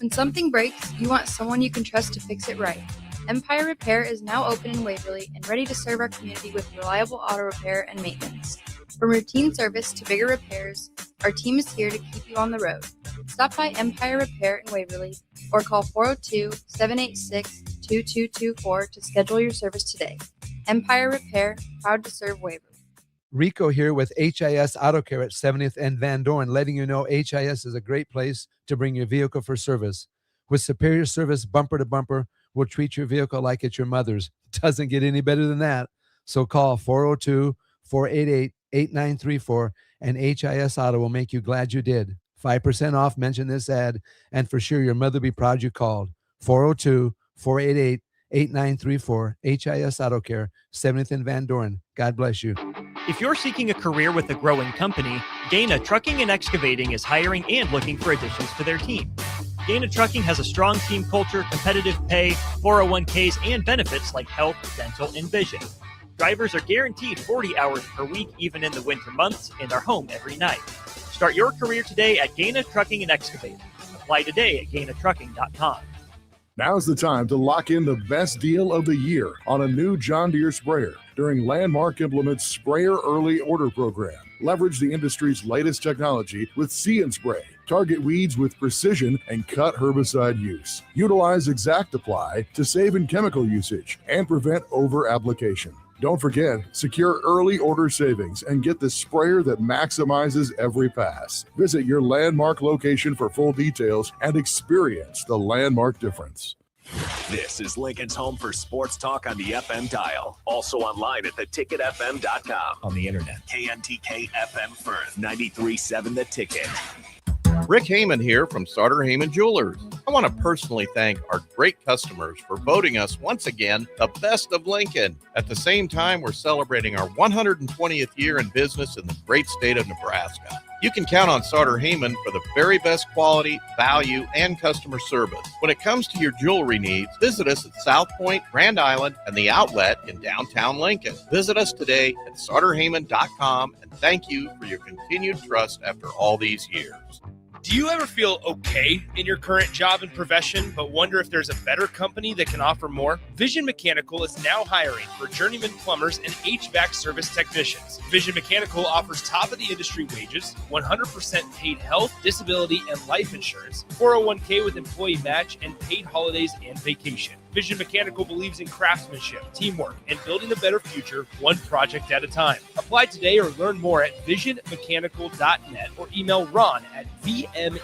When something breaks, you want someone you can trust to fix it right. Empire Repair is now open in Waverly and ready to serve our community with reliable auto repair and maintenance. From routine service to bigger repairs, our team is here to keep you on the road. Stop by Empire Repair in Waverly or call 402-786-2224 to schedule your service today. Empire Repair, proud to serve Waverly. Rico here with HIS Auto Care at 70th and Van Dorn, letting you know HIS is a great place to bring your vehicle for service. With superior service bumper to bumper, we'll treat your vehicle like it's your mother's. Doesn't get any better than that. So call 402-488-8934 and HIS Auto will make you glad you did. 5% off, mention this ad, and for sure your mother will be proud you called. 402-488-8934, HIS Auto Care, 70th and Van Dorn. God bless you. If you're seeking a career with a growing company, Gaina Trucking and Excavating is hiring and looking for additions to their team. Gaina Trucking has a strong team culture, competitive pay, 401ks, and benefits like health, dental, and vision. Drivers are guaranteed 40 hours per week, even in the winter months, and are home every night. Start your career today at Gaina Trucking and Excavating. Apply today at GainaTrucking.com. Now's the time to lock in the best deal of the year on a new John Deere sprayer during Landmark Implement's Sprayer Early Order Program. Leverage the industry's latest technology with See and Spray. Target weeds with precision and cut herbicide use. Utilize Exact Apply to save in chemical usage and prevent over-application. Don't forget, secure early order savings and get the sprayer that maximizes every pass. Visit your Landmark location for full details and experience the Landmark difference. This is Lincoln's home for sports talk on the FM dial. Also online at theticketfm.com. On the internet. KNTK FM Firth, 93.7 The Ticket. Rick Heyman here from Sartor Heyman Jewelers. I want to personally thank our great customers for voting us once again the best of Lincoln. At the same time, we're celebrating our 120th year in business in the great state of Nebraska. You can count on Sartor Heyman for the very best quality, value, and customer service. When it comes to your jewelry needs, visit us at South Point, Grand Island, and the Outlet in downtown Lincoln. Visit us today at sartorheyman.com, and thank you for your continued trust after all these years. Do you ever feel okay in your current job and profession, but wonder if there's a better company that can offer more? Vision Mechanical is now hiring for journeyman plumbers and HVAC service technicians. Vision Mechanical offers top-of-the-industry wages, 100% paid health, disability, and life insurance, 401k with employee match, and paid holidays and vacation. Vision Mechanical believes in craftsmanship, teamwork, and building a better future one project at a time. Apply today or learn more at visionmechanical.net or email Ron at vmech.net.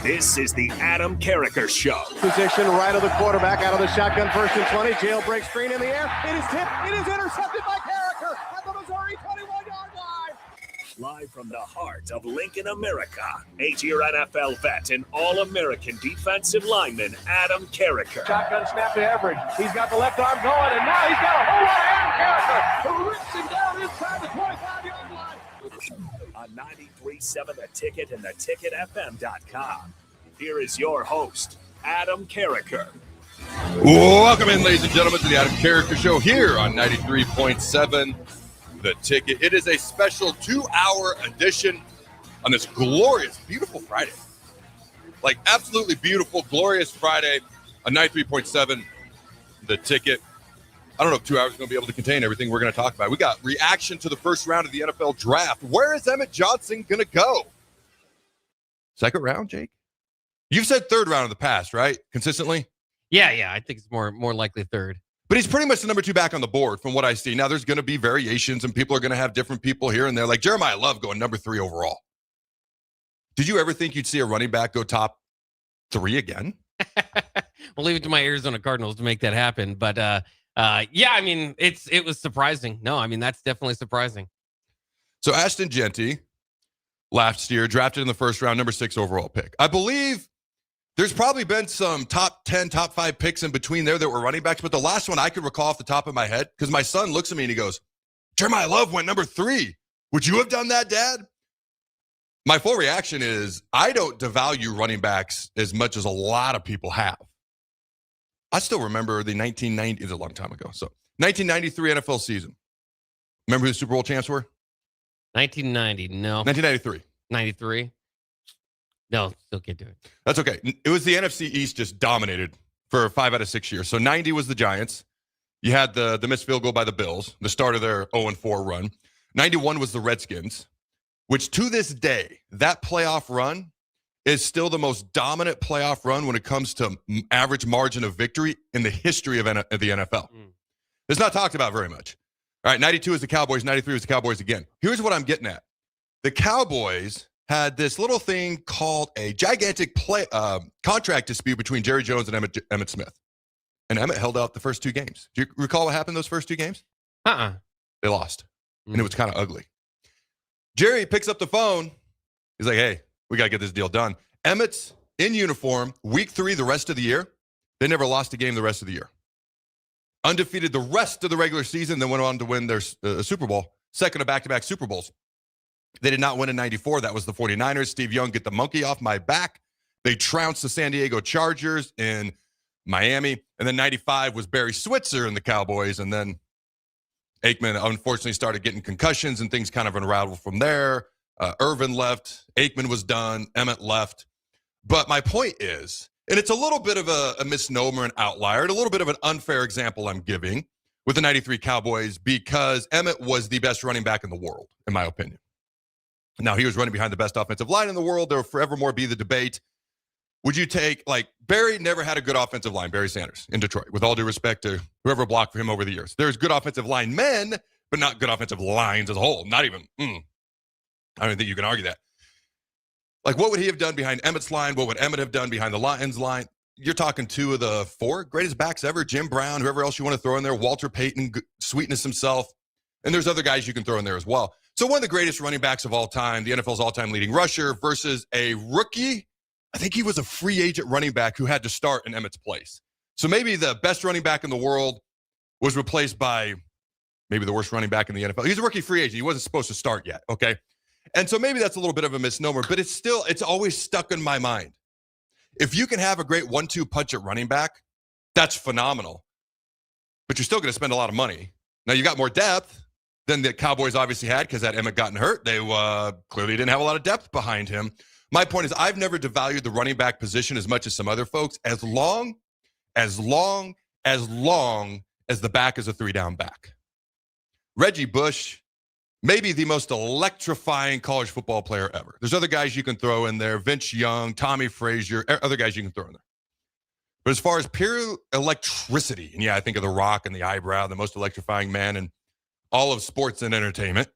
This is the Adam Carriker Show. Position right of the quarterback, out of the shotgun, 1st and 20. Jailbreak screen in the air. It is tipped. It is intercepted by Carriker at the Missouri 21-yard line. Live from the heart of Lincoln, America, 8-year NFL vet and All-American defensive lineman Adam Carriker. Shotgun snap to Everett. He's got the left arm going, and now he's got a whole lot of Adam Carriker, who rips him down inside the 25-yard line. On 93.7 The Ticket and theticketfm.com. Here is your host, Adam Carriker. Welcome in, ladies and gentlemen, to the Adam Carriker Show here on 93.7 The Ticket. It is a special 2-hour edition on this glorious, beautiful Friday. Like, absolutely beautiful, glorious Friday on 93.7 The Ticket. I don't know if 2 hours is going to be able to contain everything we're going to talk about. We got reaction to the first round of the NFL draft. Where is Emmett Johnson going to go? Second round, Jake? You've said third round in the past, right? Consistently? Yeah. I think it's more likely third. But he's pretty much the number 2 back on the board from what I see. Now, there's going to be variations, and people are going to have different people here and there. Like Jeremiah Love going number 3 overall. Did you ever think you'd see a running back go top 3 again? We'll leave it to my Arizona Cardinals to make that happen. But, yeah, I mean, it was surprising. No, I mean, that's definitely surprising. So Ashton Genty, last year, drafted in the first round, number 6 overall pick. I believe there's probably been some top 10, top 5 picks in between there that were running backs, but the last one I could recall off the top of my head, because my son looks at me and he goes, Jeremiah Love went number 3. Would you have done that, Dad? My full reaction is I don't devalue running backs as much as a lot of people have. I still remember the 1990, it's a long time ago. So 1993 NFL season. Remember who the Super Bowl champs were? 1990, no. 1993. 93. No, still can't do it. That's okay. It was the NFC East just dominated for 5 out of 6 years. So 90 was the Giants. You had the missed field goal by the Bills, the start of their 0-4 run. 91 was the Redskins, which to this day, that playoff run is still the most dominant playoff run when it comes to average margin of victory in the history of the NFL. It's not talked about very much. All right, 92 is the Cowboys, 93 is the Cowboys again. Here's what I'm getting at. The Cowboys had this little thing called a gigantic contract dispute between Jerry Jones and Emmitt Smith. And Emmitt held out the first 2 games. Do you recall what happened those first 2 games? They lost. And it was kind of ugly. Jerry picks up the phone. He's like, hey, we got to get this deal done. Emmitt's in uniform, week 3 the rest of the year. They never lost a game the rest of the year. Undefeated the rest of the regular season, then went on to win their Super Bowl, second of back-to-back Super Bowls. They did not win in 94. That was the 49ers. Steve Young, get the monkey off my back. They trounced the San Diego Chargers in Miami. And then 95 was Barry Switzer and the Cowboys. And then Aikman unfortunately started getting concussions and things kind of unraveled from there. Irvin left. Aikman was done. Emmitt left. But my point is, and it's a little bit of a misnomer and outlier, and a little bit of an unfair example I'm giving with the 93 Cowboys because Emmitt was the best running back in the world, in my opinion. Now, he was running behind the best offensive line in the world. There will forevermore be the debate. Would you take, Barry never had a good offensive line, Barry Sanders in Detroit, with all due respect to whoever blocked for him over the years. There's good offensive line men, but not good offensive lines as a whole. Not even, I don't think you can argue that. What would he have done behind Emmitt's line? What would Emmitt have done behind the Lions line? You're talking 2 of the 4 greatest backs ever, Jim Brown, whoever else you want to throw in there, Walter Payton, sweetness himself. And there's other guys you can throw in there as well. So one of the greatest running backs of all time, the NFL's all-time leading rusher versus a rookie. I think he was a free agent running back who had to start in Emmitt's place. So maybe the best running back in the world was replaced by maybe the worst running back in the NFL. He's a rookie free agent. He wasn't supposed to start yet, okay? And so maybe that's a little bit of a misnomer, but it's always stuck in my mind. If you can have a great 1-2 punch at running back, that's phenomenal. But you're still going to spend a lot of money. Now, you got more depth than the Cowboys obviously had because that Emmitt gotten hurt. They clearly didn't have a lot of depth behind him. My point is I've never devalued the running back position as much as some other folks as long as the back is a 3-down back. Reggie Bush, maybe the most electrifying college football player ever. There's other guys you can throw in there, Vince Young, Tommy Frazier, other guys you can throw in there. But as far as pure electricity, and yeah, I think of The Rock and the eyebrow, the most electrifying man in all of sports and entertainment.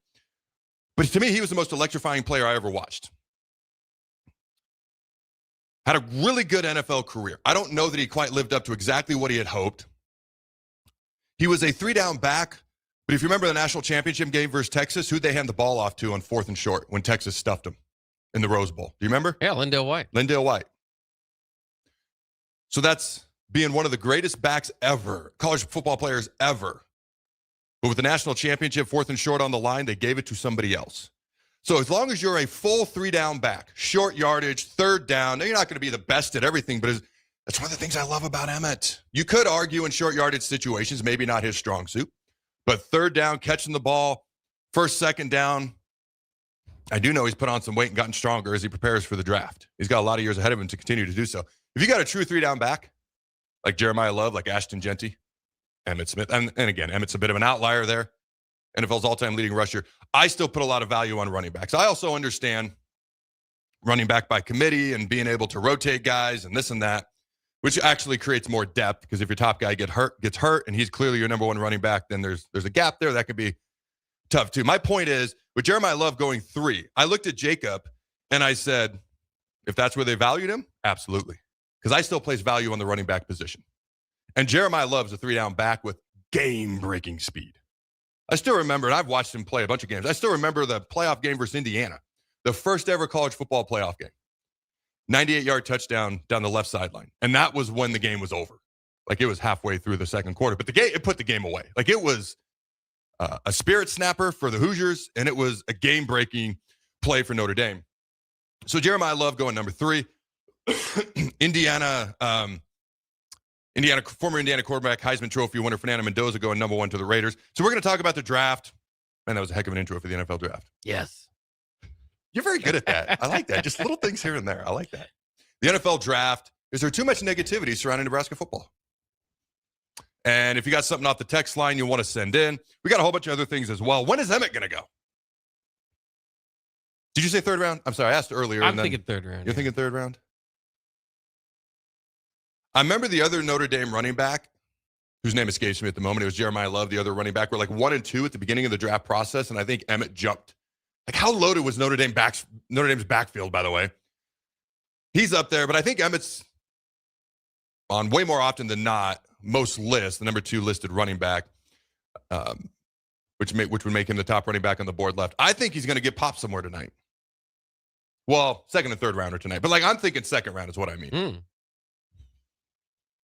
But to me, he was the most electrifying player I ever watched. Had a really good NFL career. I don't know that he quite lived up to exactly what he had hoped. He was a 3-down back, but if you remember the national championship game versus Texas, who'd they hand the ball off to on 4th and short when Texas stuffed him in the Rose Bowl? Do you remember? Yeah, Lindale White. So that's being one of the greatest backs ever, college football players ever. But with the national championship, 4th and short on the line, they gave it to somebody else. So as long as you're a full 3-down back, short yardage, 3rd down, now you're not going to be the best at everything, but that's one of the things I love about Emmitt. You could argue in short yardage situations, maybe not his strong suit, but 3rd down, catching the ball, 1st, 2nd down, I do know he's put on some weight and gotten stronger as he prepares for the draft. He's got a lot of years ahead of him to continue to do so. If you got a true 3-down back, like Jeremiah Love, like Ashton Genty, Emmitt Smith, and again, Emmitt's a bit of an outlier there, NFL's all-time leading rusher, I still put a lot of value on running backs. I also understand running back by committee and being able to rotate guys and this and that, which actually creates more depth because if your top guy gets hurt, and he's clearly your number 1 running back, then there's a gap there. That could be tough too. My point is, with Jeremiah Love going 3, I looked at Jacob and I said, if that's where they valued him, absolutely. Because I still place value on the running back position. And Jeremiah Love's a 3-down back with game-breaking speed. I still remember, and I've watched him play a bunch of games, I still remember the playoff game versus Indiana, the first ever college football playoff game. 98-yard touchdown down the left sideline. And that was when the game was over. It was halfway through the second quarter. But it put the game away. It was a spirit snapper for the Hoosiers, and it was a game-breaking play for Notre Dame. So Jeremiah Love going number 3. Former Indiana quarterback, Heisman Trophy winner Fernando Mendoza going number 1 to the Raiders. So we're going to talk about the draft. Man, that was a heck of an intro for the NFL draft. Yes. You're very good at that. I like that. Just little things here and there. I like that. The NFL draft. Is there too much negativity surrounding Nebraska football? And if you got something off the text line you want to send in, we got a whole bunch of other things as well. When is Emmett going to go? Did you say third round? I'm sorry, I asked earlier. I'm thinking third round. You're thinking third round? I remember the other Notre Dame running back, whose name escapes me at the moment. It was Jeremiah Love, the other running back. Were like 1 and 2 at the beginning of the draft process, and I think Emmett jumped. Like, how loaded was Notre Dame's backfield, by the way? He's up there, but I think Emmett's on way more often than not, most lists, the number 2 listed running back, which would make him the top running back on the board left. I think he's going to get popped somewhere tonight. Well, second and third rounder tonight. But, like, I'm thinking second round is what I mean.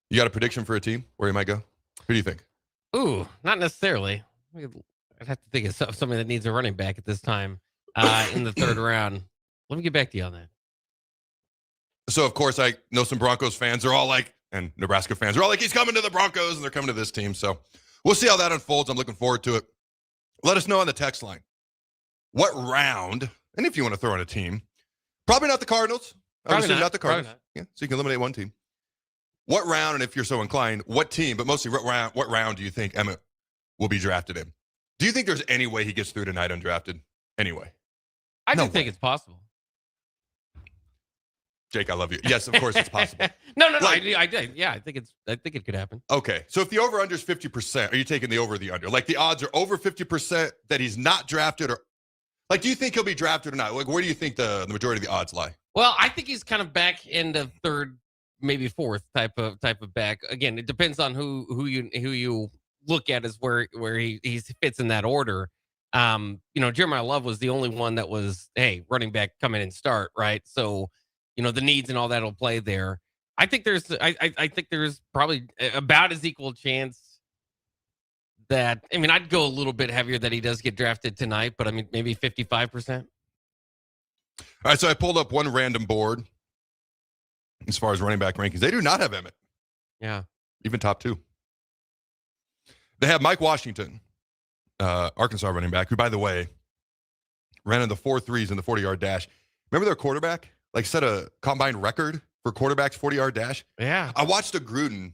You got a prediction for a team where he might go? Who do you think? Ooh, not necessarily. I'd have to think of somebody that needs a running back at this time in the third round. Let me get back to you on that. So, of course, I know some Broncos fans are all like, and Nebraska fans are all like, he's coming to the Broncos, and they're coming to this team. So we'll see how that unfolds. I'm looking forward to it. Let us know on the text line. What round, and if you want to throw in a team, probably not the Cardinals. I would assume not the Cardinals. Yeah, so you can eliminate one team. What round, and if you're so inclined, what team, but mostly what round do you think Emmett will be drafted in? Do you think there's any way he gets through tonight undrafted? Anyway. I do think it's possible. Jake, I love you. Yes, of course it's possible. No. I did. Yeah, I think it could happen. Okay. So if the over-under is 50%, are you taking the over or the under? Like the odds are over 50% that he's not drafted, or like, do you think he'll be drafted or not? Like, where do you think the majority of the odds lie? Well, I think he's kind of back in the third, maybe fourth type of back. Again, it depends on who you look at as where he fits in that order. Jeremiah Love was the only one that was, hey, running back, come in and start, right? So, the needs and all that will play there. I think there's probably about as equal chance that, I'd go a little bit heavier that he does get drafted tonight, but maybe 55%. All right, so I pulled up one random board as far as running back rankings. They do not have Emmett. Yeah. Even top 2. They have Mike Washington, Arkansas running back, who, by the way, ran in the 4.3s in the 40-yard dash. Remember their quarterback? Like, set a combined record for quarterbacks 40-yard dash? Yeah. I watched a Gruden.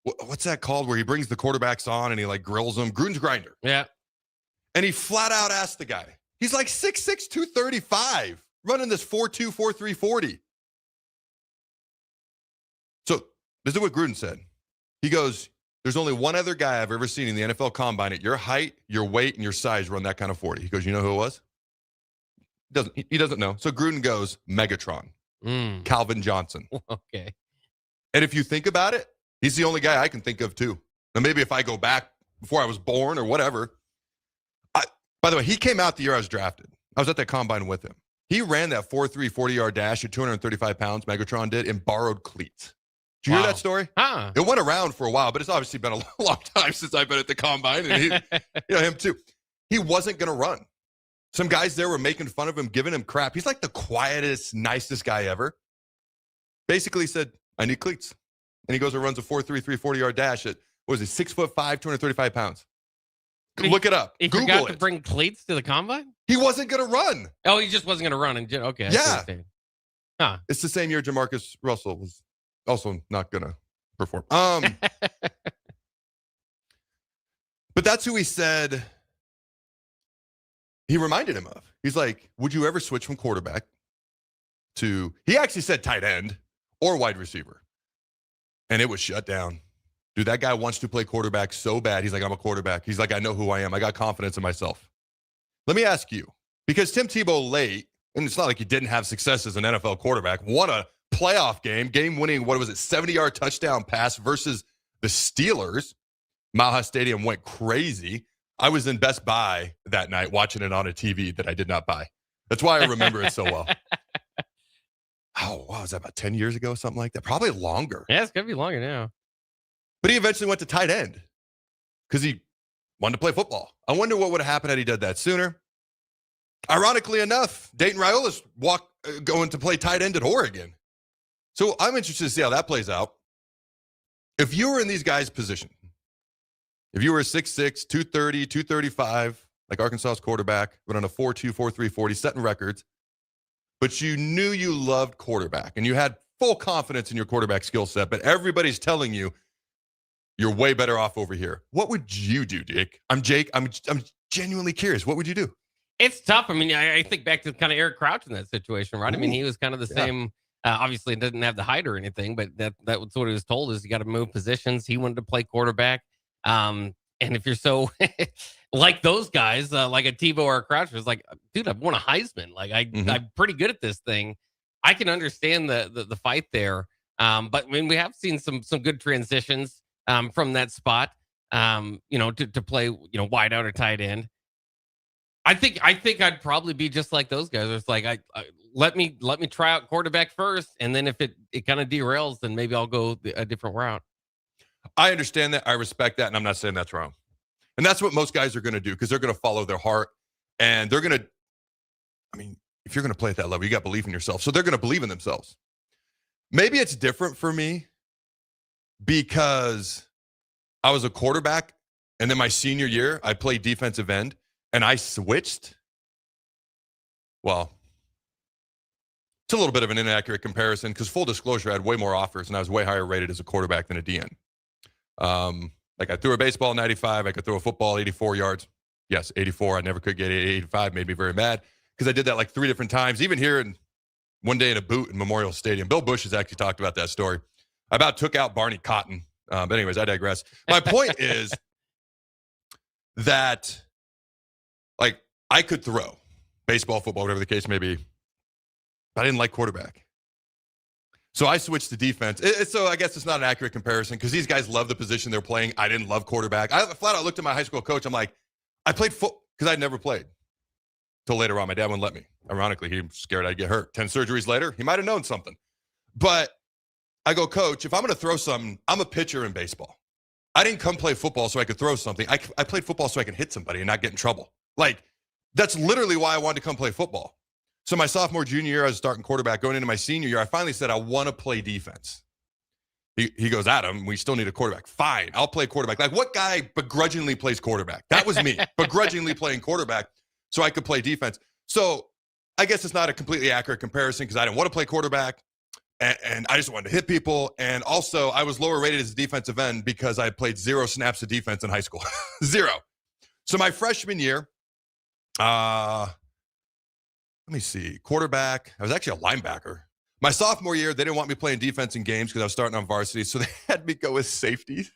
What's that called? Where he brings the quarterbacks on and he, like, grills them. Gruden's Grinder. Yeah. And he flat out asked the guy. He's like 6'6", 235, running this 4.2, 4.3, 40. So this is what Gruden said. He goes, there's only one other guy I've ever seen in the NFL Combine at your height, your weight, and your size run that kind of 40. He goes, you know who it was? He doesn't know. So Gruden goes, Megatron, Calvin Johnson. Okay. And if you think about it, he's the only guy I can think of too. Now, maybe if I go back before I was born or whatever. By the way, he came out the year I was drafted. I was at that combine with him. He ran that 4.3 40-yard dash at 235 pounds, Megatron did, in borrowed cleats. Did you hear that story? Huh. It went around for a while, but it's obviously been a long time since I've been at the combine. And him too. He wasn't going to run. Some guys there were making fun of him, giving him crap. He's like the quietest, nicest guy ever. Basically said, I need cleats. And he goes and runs a 4.3 40-yard dash at, what was it, 6'5", 235 pounds. Look it up. He Google forgot it. to bring cleats to the combine? He wasn't going to run. Oh, he just wasn't going to run. Okay. Yeah. Huh. It's the same year Jamarcus Russell was also not going to perform. But that's who he said he reminded him of. He's like, would you ever switch from quarterback to, he actually said tight end or wide receiver. And it was shut down. Dude, that guy wants to play quarterback so bad. He's like, I'm a quarterback. He's like, I know who I am. I got confidence in myself. Let me ask you, because Tim Tebow late, and it's not like he didn't have success as an NFL quarterback, won a playoff game-winning, 70-yard touchdown pass versus the Steelers. Mile High Stadium went crazy. I was in Best Buy that night watching it on a TV that I did not buy. That's why I remember it so well. Oh, wow, was that about 10 years ago, something like that? Probably longer. Yeah, it's going to be longer now. But he eventually went to tight end because he wanted to play football. I wonder what would have happened had he done that sooner. Ironically enough, Dayton Raiola going to play tight end at Oregon. So I'm interested to see how that plays out. If you were in these guys' position, if you were 6'6", 230, 235, like Arkansas's quarterback, running a 4.2, 4.3 40, setting records, but you knew you loved quarterback and you had full confidence in your quarterback skill set, but everybody's telling you you're way better off over here. What would you do, Jake? I'm Jake. I'm genuinely curious. What would you do? It's tough. I mean, I think back to kind of Eric Crouch in that situation, right? I mean, he was kind of the same. Obviously, didn't have the height or anything, but that was what he was told is you got to move positions. He wanted to play quarterback. And if you're so like those guys, like a Tebow or a Crouch, was like, dude, I've won a Heisman. Like I'm pretty good at this thing. I can understand the fight there. But I mean, we have seen some good transitions from that spot, to play, wide out or tight end. I think I'd probably be just like those guys. It's like I let me try out quarterback first, and then if it kind of derails, then maybe I'll go a different route. I understand that. I respect that, and I'm not saying that's wrong. And that's what most guys are going to do because they're going to follow their heart, and they're going to. I mean, if you're going to play at that level, you got belief in yourself, so they're going to believe in themselves. Maybe it's different for me because I was a quarterback, and then my senior year, I played defensive end. And I switched. Well, it's a little bit of an inaccurate comparison because full disclosure, I had way more offers and I was way higher rated as a quarterback than a DN. Like I threw a baseball 95. I could throw a football 84 yards. Yes, 84. I never could get 85. Made me very mad because I did that like 3 different times, even here in one day in a boot in Memorial Stadium. Bill Bush has actually talked about that story. I about took out Barney Cotton. But anyways, I digress. My point is that like I could throw baseball, football, whatever the case may be, but I didn't like quarterback. So I switched to defense. So I guess it's not an accurate comparison because these guys love the position they're playing. I didn't love quarterback. I flat out looked at my high school coach. I'm like, I played football because I'd never played. Till later on, my dad wouldn't let me. Ironically, he was scared I'd get hurt. 10 surgeries later, he might have known something. But I go, Coach, if I'm going to throw something, I'm a pitcher in baseball. I didn't come play football so I could throw something. I played football so I could hit somebody and not get in trouble. Like, that's literally why I wanted to come play football. So my sophomore, junior year, I was starting quarterback. Going into my senior year, I finally said, I want to play defense. He goes, Adam, we still need a quarterback. Fine, I'll play quarterback. Like, what guy begrudgingly plays quarterback? That was me, begrudgingly playing quarterback so I could play defense. So I guess it's not a completely accurate comparison because I didn't want to play quarterback. And I just wanted to hit people. And also, I was lower rated as a defensive end because I played 0 snaps of defense in high school. 0. So my freshman year, let me see, quarterback. I was actually a linebacker. My sophomore year, they didn't want me playing defense in games because I was starting on varsity, so they had me go with safety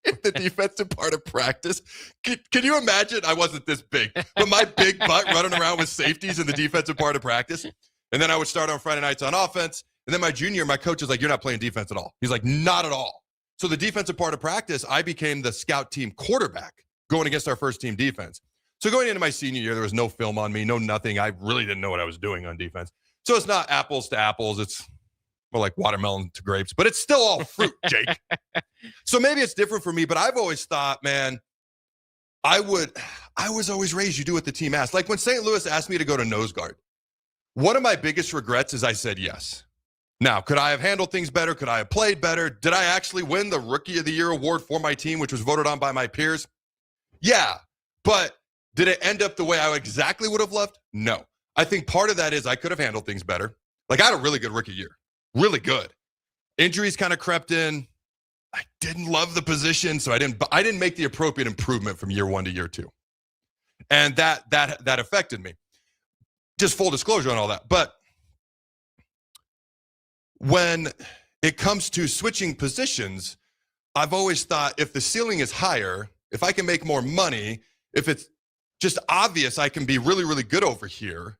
in the defensive part of practice. Can you imagine? I wasn't this big, but my big butt running around with safeties in the defensive part of practice. And then I would start on Friday nights on offense. And then my junior, my coach was like, you're not playing defense at all. He's like, not at all. So the defensive part of practice, I became the scout team quarterback going against our first team defense. So going into my senior year, there was no film on me, no nothing. I really didn't know what I was doing on defense. So it's not apples to apples. It's more like watermelon to grapes, but it's still all fruit, Jake. So maybe it's different for me, but I've always thought, man, I was always raised, you do what the team asks. Like when St. Louis asked me to go to nose guard, one of my biggest regrets is I said yes. Now, could I have handled things better? Could I have played better? Did I actually win the Rookie of the Year award for my team, which was voted on by my peers? Yeah, but did it end up the way I exactly would have loved? No. I think part of that is I could have handled things better. Like I had a really good rookie year, really good. Injuries kind of crept in. I didn't love the position, so I didn't make the appropriate improvement from year 1 to year 2. And that affected me. Just full disclosure on all that. But when it comes to switching positions, I've always thought if the ceiling is higher, if I can make more money, if it's just obvious I can be really, really good over here,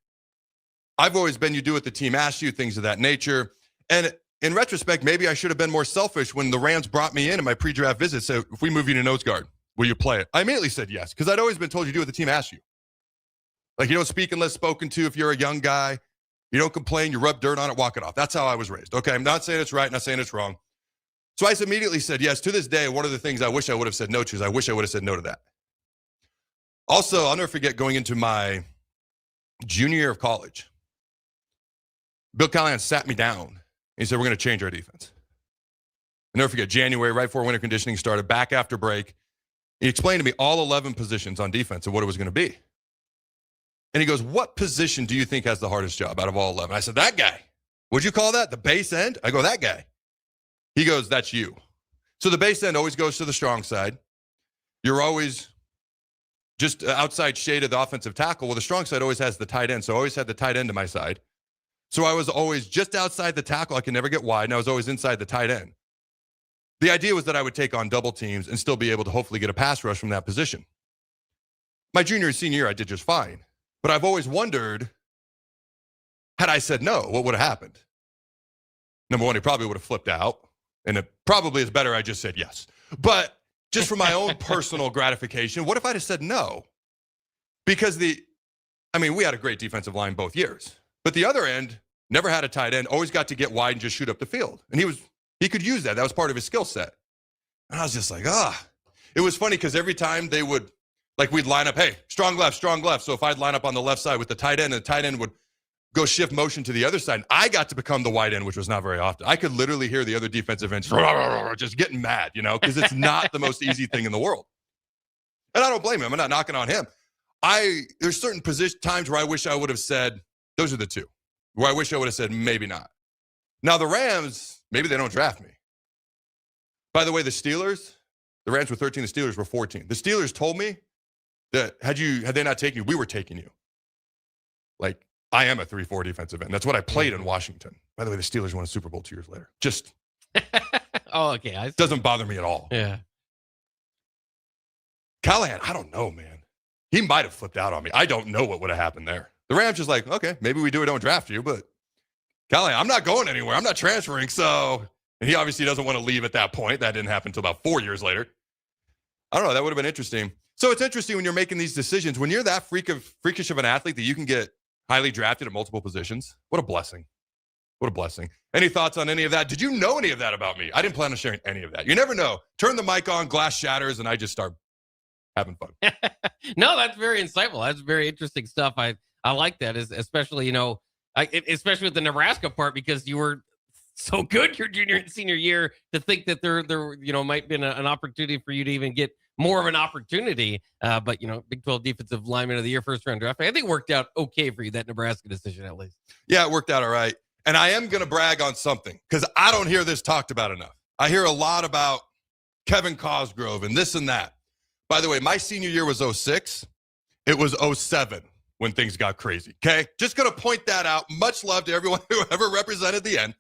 I've always been, you do what the team asks you, things of that nature. And in retrospect, maybe I should have been more selfish when the Rams brought me in my pre-draft visit. So if we move you to nose guard, will you play it? I immediately said yes, because I'd always been told you do what the team asks you. Like you don't speak unless spoken to if you're a young guy. You don't complain, you rub dirt on it, walk it off. That's how I was raised. Okay, I'm not saying it's right, not saying it's wrong. So I immediately said yes. To this day, one of the things I wish I would have said no to is I wish I would have said no to that. Also, I'll never forget going into my junior year of college. Bill Callahan sat me down. He said, we're going to change our defense. I'll never forget January, right before winter conditioning started, back after break. He explained to me all 11 positions on defense and what it was going to be. And he goes, what position do you think has the hardest job out of all 11? I said, that guy. What'd you call that? The base end? I go, that guy. He goes, that's you. So the base end always goes to the strong side. You're always just outside shade of the offensive tackle. Well, the strong side always has the tight end. So I always had the tight end to my side. So I was always just outside the tackle. I could never get wide. And I was always inside the tight end. The idea was that I would take on double teams and still be able to hopefully get a pass rush from that position. My junior and senior year, I did just fine. But I've always wondered, had I said no, what would have happened? Number one, he probably would have flipped out. And it probably is better I just said yes. But just for my own personal gratification, what if I'd have said no? Because we had a great defensive line both years. But the other end never had a tight end, always got to get wide and just shoot up the field. And he could use that. That was part of his skill set. And I was just like, It was funny because every time they would, we'd line up, hey, strong left. So if I'd line up on the left side with the tight end, and the tight end would go shift motion to the other side, I got to become the wide end, which was not very often. I could literally hear the other defensive ends just getting mad, because it's not the most easy thing in the world. And I don't blame him. I'm not knocking on him. There's certain times where I wish I would have said, those are the two, where I wish I would have said, maybe not. Now the Rams, maybe they don't draft me. By the way, the Rams were 13, the Steelers were 14. The Steelers told me that had they not taken you, we were taking you. I am a 3-4 defensive end. That's what I played in Washington. By the way, the Steelers won a Super Bowl 2 years later. Just okay. Doesn't bother me at all. Yeah. Callahan, I don't know, man. He might have flipped out on me. I don't know what would have happened there. The Rams just okay, maybe we don't draft you, but Callahan, I'm not going anywhere. I'm not transferring. So, and he obviously doesn't want to leave at that point. That didn't happen until about 4 years later. I don't know. That would have been interesting. So it's interesting when you're making these decisions, when you're that freakish of an athlete that you can get highly drafted at multiple positions. What a blessing. What a blessing. Any thoughts on any of that? Did you know any of that about me? I didn't plan on sharing any of that. You never know. Turn the mic on, glass shatters, and I just start having fun. No, that's very insightful. That's very interesting stuff. I like that, especially, especially with the Nebraska part, because you were so good your junior and senior year to think that there might be an opportunity for you to even get more of an opportunity. But, Big 12 Defensive Lineman of the Year, first-round draft. I think it worked out okay for you, that Nebraska decision at least. Yeah, it worked out all right. And I am going to brag on something because I don't hear this talked about enough. I hear a lot about Kevin Cosgrove and this and that. By the way, my senior year was 06. It was 07 when things got crazy, okay? Just going to point that out. Much love to everyone who ever represented the end,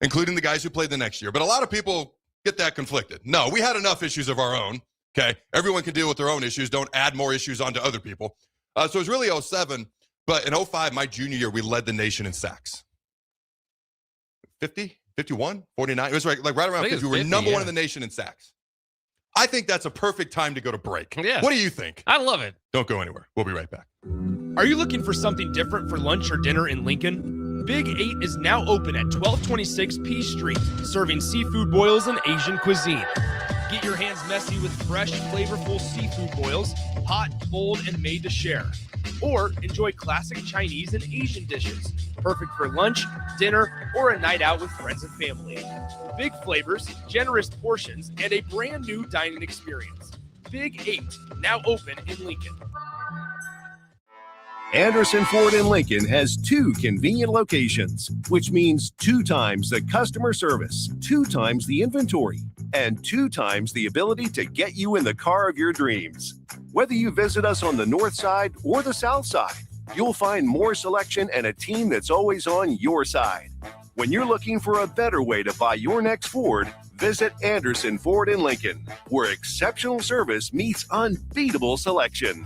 including the guys who played the next year. But a lot of people get that conflicted. No, we had enough issues of our own. Okay, everyone can deal with their own issues. Don't add more issues onto other people. So it was really 07, but in 05, my junior year, we led the nation in sacks. 50, 51, 49. It was right around 50. We were number one in the nation in sacks. I think that's a perfect time to go to break. Yeah. What do you think? I love it. Don't go anywhere. We'll be right back. Are you looking for something different for lunch or dinner in Lincoln? Big 8 is now open at 1226 P Street, serving seafood boils and Asian cuisine. Get your hands messy with fresh, flavorful seafood boils, hot, cold, and made to share. Or enjoy classic Chinese and Asian dishes, perfect for lunch, dinner, or a night out with friends and family. Big flavors, generous portions, and a brand new dining experience. Big 8, now open in Lincoln. Anderson Ford in Lincoln has 2 convenient locations, which means 2 times the customer service, 2 times the inventory, and 2 times the ability to get you in the car of your dreams. Whether you visit us on the north side or the south side, you'll find more selection and a team that's always on your side. When you're looking for a better way to buy your next Ford, visit Anderson Ford in Lincoln, where exceptional service meets unbeatable selection.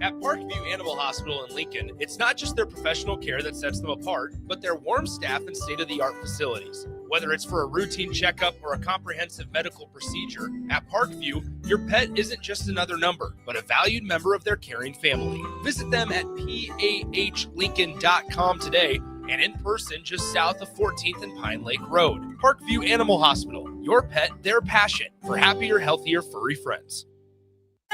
At Parkview Animal Hospital in Lincoln, it's not just their professional care that sets them apart, but their warm staff and state-of-the-art facilities. Whether it's for a routine checkup or a comprehensive medical procedure, at Parkview, your pet isn't just another number, but a valued member of their caring family. Visit them at pahlincoln.com today and in person just south of 14th and Pine Lake Road. Parkview Animal Hospital, your pet, their passion for happier, healthier, furry friends.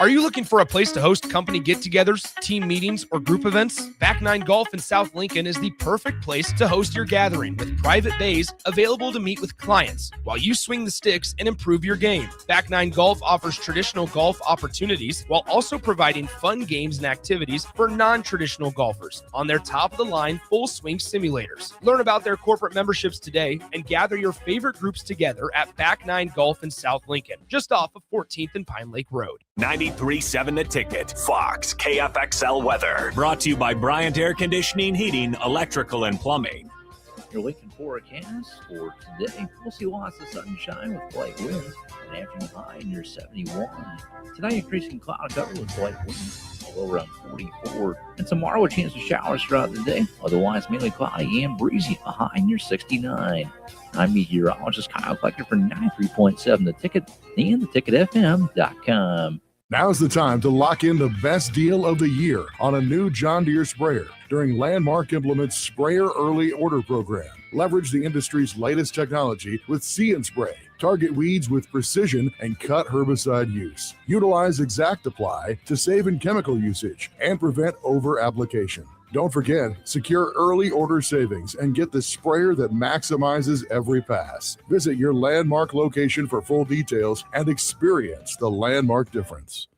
Are you looking for a place to host company get-togethers, team meetings, or group events? Back 9 Golf in South Lincoln is the perfect place to host your gathering with private bays available to meet with clients while you swing the sticks and improve your game. Back 9 Golf offers traditional golf opportunities while also providing fun games and activities for non-traditional golfers on their top-of-the-line full-swing simulators. Learn about their corporate memberships today and gather your favorite groups together at Back 9 Golf in South Lincoln, just off of 14th and Pine Lake Road. 93.7 The Ticket, Fox, KFXL weather. Brought to you by Bryant Air Conditioning, Heating, Electrical, and Plumbing. You're looking for a forecast for today. We'll see lots of sunshine with light winds. An afternoon high near 71. Tonight, increasing cloud cover with light winds, a low around 44. And tomorrow, a chance of showers throughout the day. Otherwise, mainly cloudy and breezy, a high near 69. I'm meteorologist Kyle Carriker for 93.7 The Ticket and theticketfm.com. Now's the time to lock in the best deal of the year on a new John Deere sprayer during Landmark Implement's Sprayer Early Order Program. Leverage the industry's latest technology with See and Spray. Target weeds with precision and cut herbicide use. Utilize Exact Apply to save in chemical usage and prevent over-application. Don't forget, secure early order savings and get the sprayer that maximizes every pass. Visit your Landmark location for full details and experience the Landmark difference.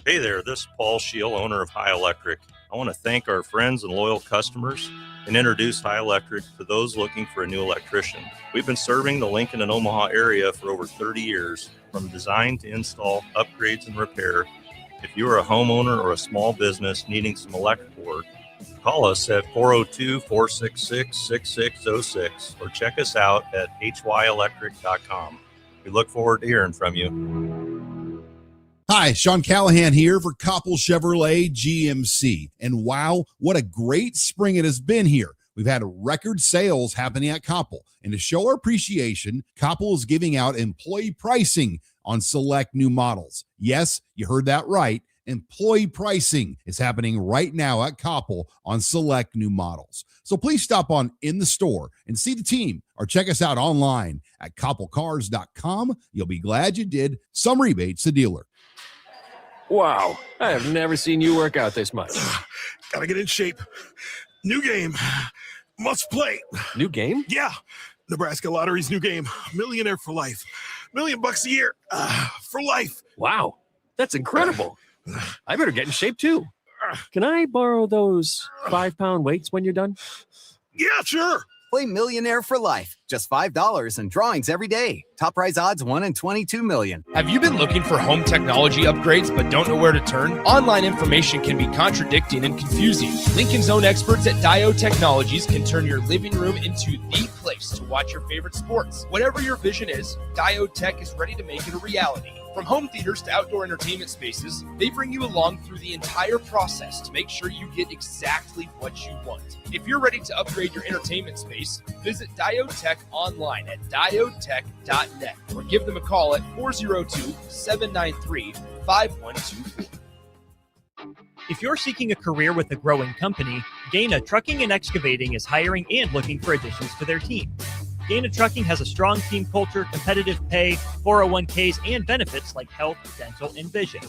Hey there, this is Paul Scheel, owner of High Electric. I want to thank our friends and loyal customers and introduce High Electric to those looking for a new electrician. We've been serving the Lincoln and Omaha area for over 30 years, from design to install, upgrades, and repair. If you are a homeowner or a small business needing some electrical work, call us at 402-466-6606 or check us out at hyelectric.com. We look forward to hearing from you. Hi, Sean Callahan here for Koppel Chevrolet GMC. And wow, what a great spring it has been here. We've had record sales happening at Koppel. And to show our appreciation, Koppel is giving out employee pricing on select new models. Yes, you heard that right. Employee pricing is happening right now at Koppel on select new models. So please stop on in the store and see the team or check us out online at koppelcars.com. You'll be glad you did. Some rebates to dealer. Wow, I have never seen you work out this much. Gotta get in shape. New game. Must play. New game? Yeah. Nebraska Lottery's new game. Millionaire for life. $1 million a year. For life. Wow, that's incredible. I better get in shape too. Can I borrow those 5-pound weights when you're done? Yeah, sure. Play Millionaire for Life. Just $5 and drawings every day. Top prize odds 1 in 22 million. Have you been looking for home technology upgrades but don't know where to turn? Online information can be contradicting and confusing. Lincoln's own experts at Diode Technologies can turn your living room into the place to watch your favorite sports. Whatever your vision is, Diode Tech is ready to make it a reality. From home theaters to outdoor entertainment spaces, they bring you along through the entire process to make sure you get exactly what you want. If you're ready to upgrade your entertainment space, visit Diode Tech online at diodetech.net or give them a call at 402-793-5124. If you're seeking a career with a growing company, Gaina Trucking and Excavating is hiring and looking for additions to their team. Gaina Trucking has a strong team culture, competitive pay, 401ks, and benefits like health, dental, and vision.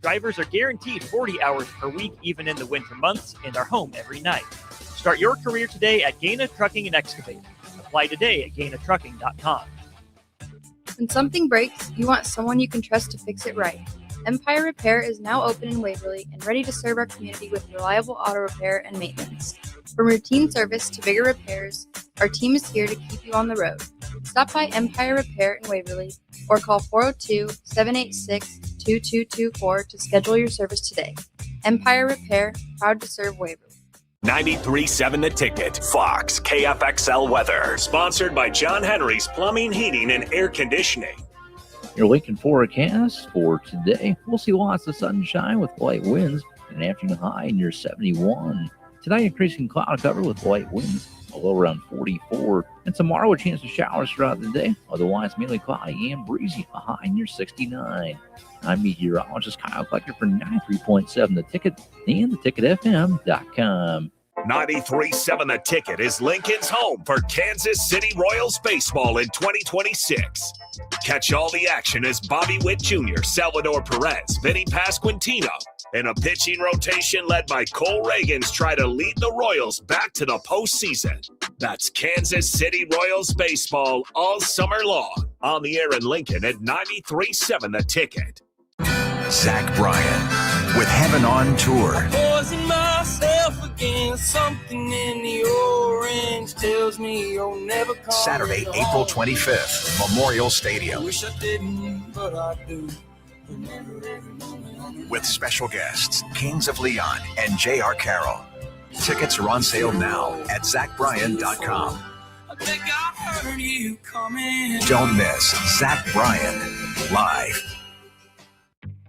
Drivers are guaranteed 40 hours per week, even in the winter months, and are home every night. Start your career today at Gaina Trucking and Excavating. Apply today at gainatrucking.com. When something breaks, you want someone you can trust to fix it right. Empire Repair is now open in Waverly and ready to serve our community with reliable auto repair and maintenance. From routine service to bigger repairs, our team is here to keep you on the road. Stop by Empire Repair in Waverly or call 402-786-2224 to schedule your service today. Empire Repair, proud to serve Waverly. 93.7 The Ticket, Fox, KFXL weather. Sponsored by John Henry's Plumbing, Heating, and Air Conditioning. Your Lincoln forecast for today. We'll see lots of sunshine with light winds. An afternoon high near 71. Tonight, increasing cloud cover with light winds, a low around 44. And tomorrow, a chance of showers throughout the day. Otherwise, mainly cloudy and breezy, a high near 69. I'm meteorologist Kyle Carriker for 93.7 The Ticket and theticketfm.com. 93.7 The Ticket is Lincoln's home for Kansas City Royals baseball in 2026. Catch all the action as Bobby Witt Jr., Salvador Perez, Vinny Pasquantino, and a pitching rotation led by Cole Reagans try to lead the Royals back to the postseason. That's Kansas City Royals baseball all summer long. On the air in Lincoln at 93.7 The Ticket. Zach Bryan with Heaven on Tour. Poison myself again. Something in the orange tells me you'll never come. Saturday, April 25th, Memorial Stadium. I wish I didn't, but I do. With special guests, Kings of Leon and J.R. Carroll. Tickets are on sale now at ZachBryan.com. I think I heard you coming. Don't miss Zach Bryan live.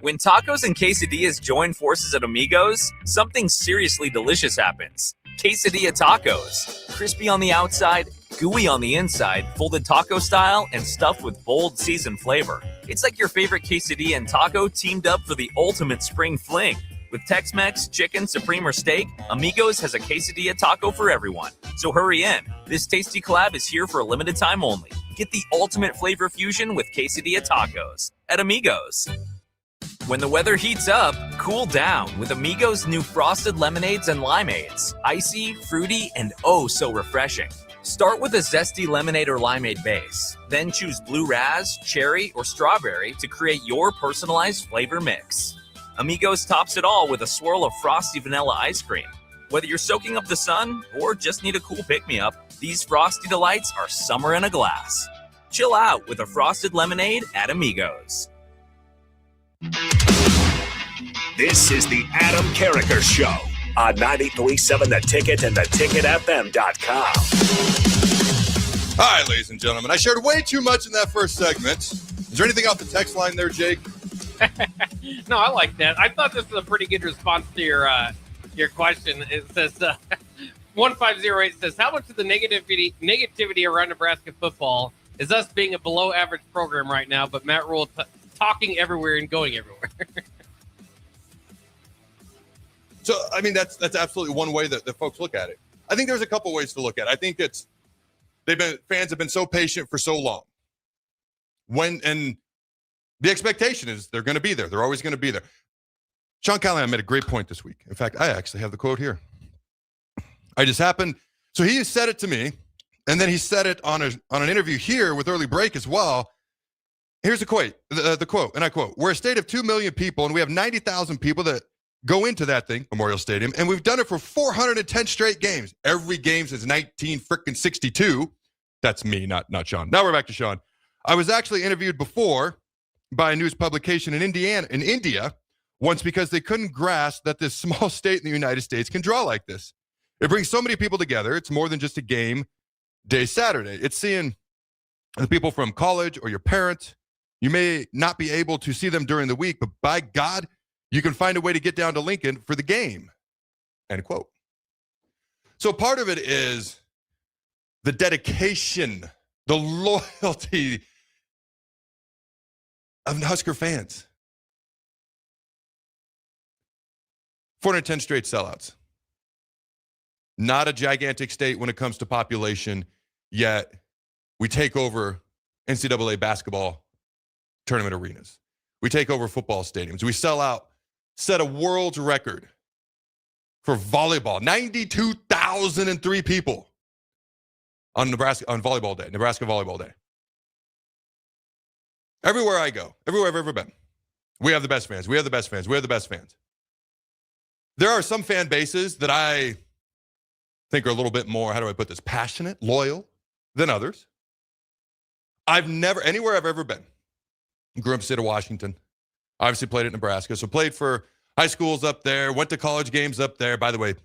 When tacos and quesadillas join forces at Amigos, something seriously delicious happens. Quesadilla tacos. Crispy on the outside, gooey on the inside, folded taco style, and stuffed with bold seasoned flavor. It's like your favorite quesadilla and taco teamed up for the ultimate spring fling. With Tex-Mex, chicken, supreme, or steak, Amigos has a quesadilla taco for everyone. So hurry in. This tasty collab is here for a limited time only. Get the ultimate flavor fusion with quesadilla tacos at Amigos. When the weather heats up, cool down with Amigos' new frosted lemonades and limeades. Icy, fruity, and oh so refreshing. Start with a zesty lemonade or limeade base. Then choose blue raz, cherry, or strawberry to create your personalized flavor mix. Amigos tops it all with a swirl of frosty vanilla ice cream. Whether you're soaking up the sun or just need a cool pick-me-up, these frosty delights are summer in a glass. Chill out with a frosted lemonade at Amigos. This is the Adam Carriker Show on 93.7 The Ticket and theticketfm.com. All right, ladies and gentlemen, I shared way too much in that first segment. Is there anything off the text line there, Jake? No, I like that. I thought this was a pretty good response to your question. It says 1508 says, how much of the negativity around Nebraska football is us being a below average program right now, but Matt Rule talking everywhere and going everywhere? So, I mean, that's absolutely one way that folks look at it. I think there's a couple ways to look at it. I think fans have been so patient for so long. And the expectation is they're going to be there. They're always going to be there. Sean Callahan made a great point this week. In fact, I actually have the quote here. So he said it to me, and then he said it on an interview here with Early Break as well. Here's the quote, and I quote, "We're a state of 2 million people, and we have 90,000 people that go into that thing, Memorial Stadium, and we've done it for 410 straight games. Every game since 1962. That's me, not Sean. Now we're back to Sean. I was actually interviewed before by a news publication in India, once because they couldn't grasp that this small state in the United States can draw like this. It brings so many people together. It's more than just a game day Saturday. It's seeing the people from college or your parents. You may not be able to see them during the week, but by God, you can find a way to get down to Lincoln for the game." End quote. So part of it is the dedication, the loyalty of Husker fans. 410 straight sellouts. Not a gigantic state when it comes to population, yet we take over NCAA basketball tournament arenas. We take over football stadiums. We set a world's record for volleyball. 92,003 people on Nebraska Volleyball Day. Everywhere I go, everywhere I've ever been, we have the best fans. We have the best fans. We have the best fans. There are some fan bases that I think are a little bit more, how do I put this, passionate, loyal than others. Anywhere I've ever been, grew up in the state of Washington, obviously played at Nebraska, so played for high schools up there, went to college games up there. By the way,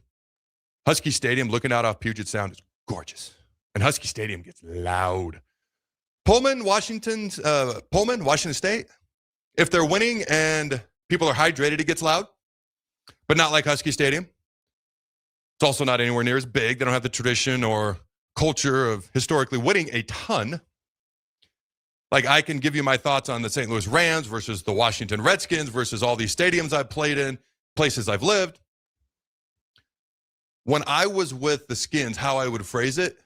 Husky Stadium, looking out off Puget Sound, is gorgeous. And Husky Stadium gets loud. Pullman, Washington State, if they're winning and people are hydrated, it gets loud, but not like Husky Stadium. It's also not anywhere near as big. They don't have the tradition or culture of historically winning a ton. Like, I can give you my thoughts on the St. Louis Rams versus the Washington Redskins versus all these stadiums I've played in, places I've lived. when I was with the Skins, how I would phrase it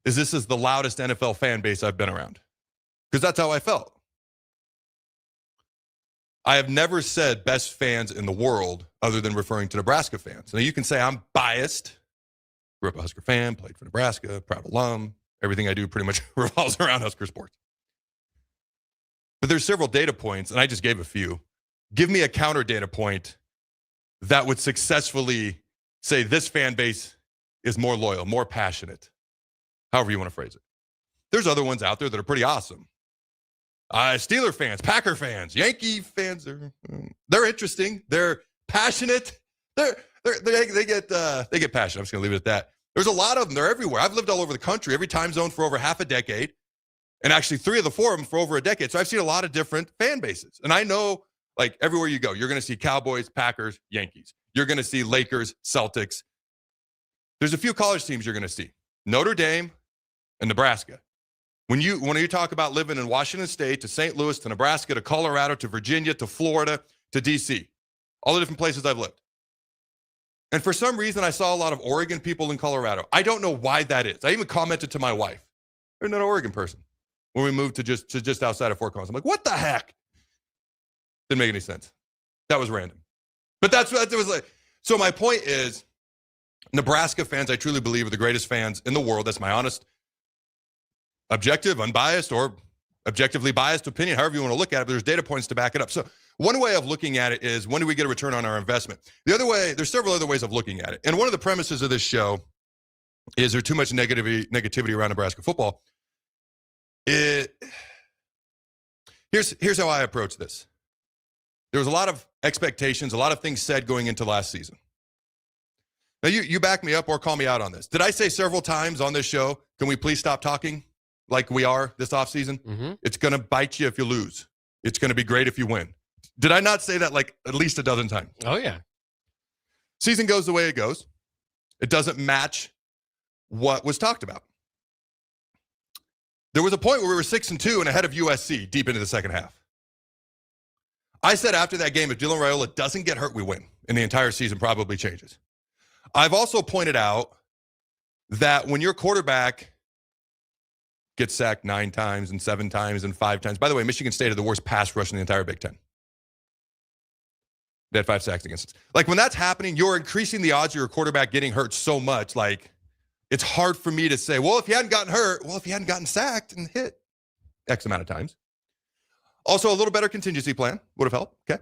is this is the loudest NFL fan base I've been around. Because that's how I felt. I have never said best fans in the world other than referring to Nebraska fans. Now, you can say I'm biased. Grew up a Husker fan, played for Nebraska, proud alum. Everything I do pretty much revolves around Husker sports. But there's several data points, and I just gave a few. Give me a counter data point that would successfully say this fan base is more loyal, more passionate, however you want to phrase it. There's other ones out there that are pretty awesome. Steeler fans, Packer fans, Yankee fans, they're interesting. They're passionate. They get passionate. I'm just going to leave it at that. There's a lot of them. They're everywhere. I've lived all over the country, every time zone for over half a decade, and actually 3 of the 4 of them for over a decade. So I've seen a lot of different fan bases. And I know, like, everywhere you go, you're going to see Cowboys, Packers, Yankees. You're going to see Lakers, Celtics. There's a few college teams you're going to see. Notre Dame and Nebraska. When you talk about living in Washington State to St. Louis to Nebraska to Colorado to Virginia to Florida to D.C., all the different places I've lived. And for some reason, I saw a lot of Oregon people in Colorado. I don't know why that is. I even commented to my wife. They're not an Oregon person. When we moved to just outside of Fort Collins, I'm like, what the heck? Didn't make any sense. That was random. But that's what it was like. So my point is, Nebraska fans, I truly believe, are the greatest fans in the world. That's my honest, objective, unbiased, or objectively biased opinion, however you want to look at it, but there's data points to back it up. So one way of looking at it is, when do we get a return on our investment? The other way, there's several other ways of looking at it. And one of the premises of this show is there's too much negativity around Nebraska football. Here's how I approach this. There was a lot of expectations, a lot of things said going into last season. Now, you back me up or call me out on this. Did I say several times on this show, can we please stop talking like we are this offseason? Mm-hmm. It's going to bite you if you lose. It's going to be great if you win. Did I not say that like at least a dozen times? Oh, yeah. Season goes the way it goes. It doesn't match what was talked about. There was a point where we were 6-2 and ahead of USC deep into the second half. I said after that game, if Dylan Raiola doesn't get hurt, we win. And the entire season probably changes. I've also pointed out that when your quarterback gets sacked 9 times and 7 times and 5 times. By the way, Michigan State had the worst pass rush in the entire Big Ten. They had 5 sacks against us. Like, when that's happening, you're increasing the odds of your quarterback getting hurt so much. Like, it's hard for me to say, well, if he hadn't gotten hurt, well, if he hadn't gotten sacked and hit X amount of times. Also, a little better contingency plan would have helped. Okay.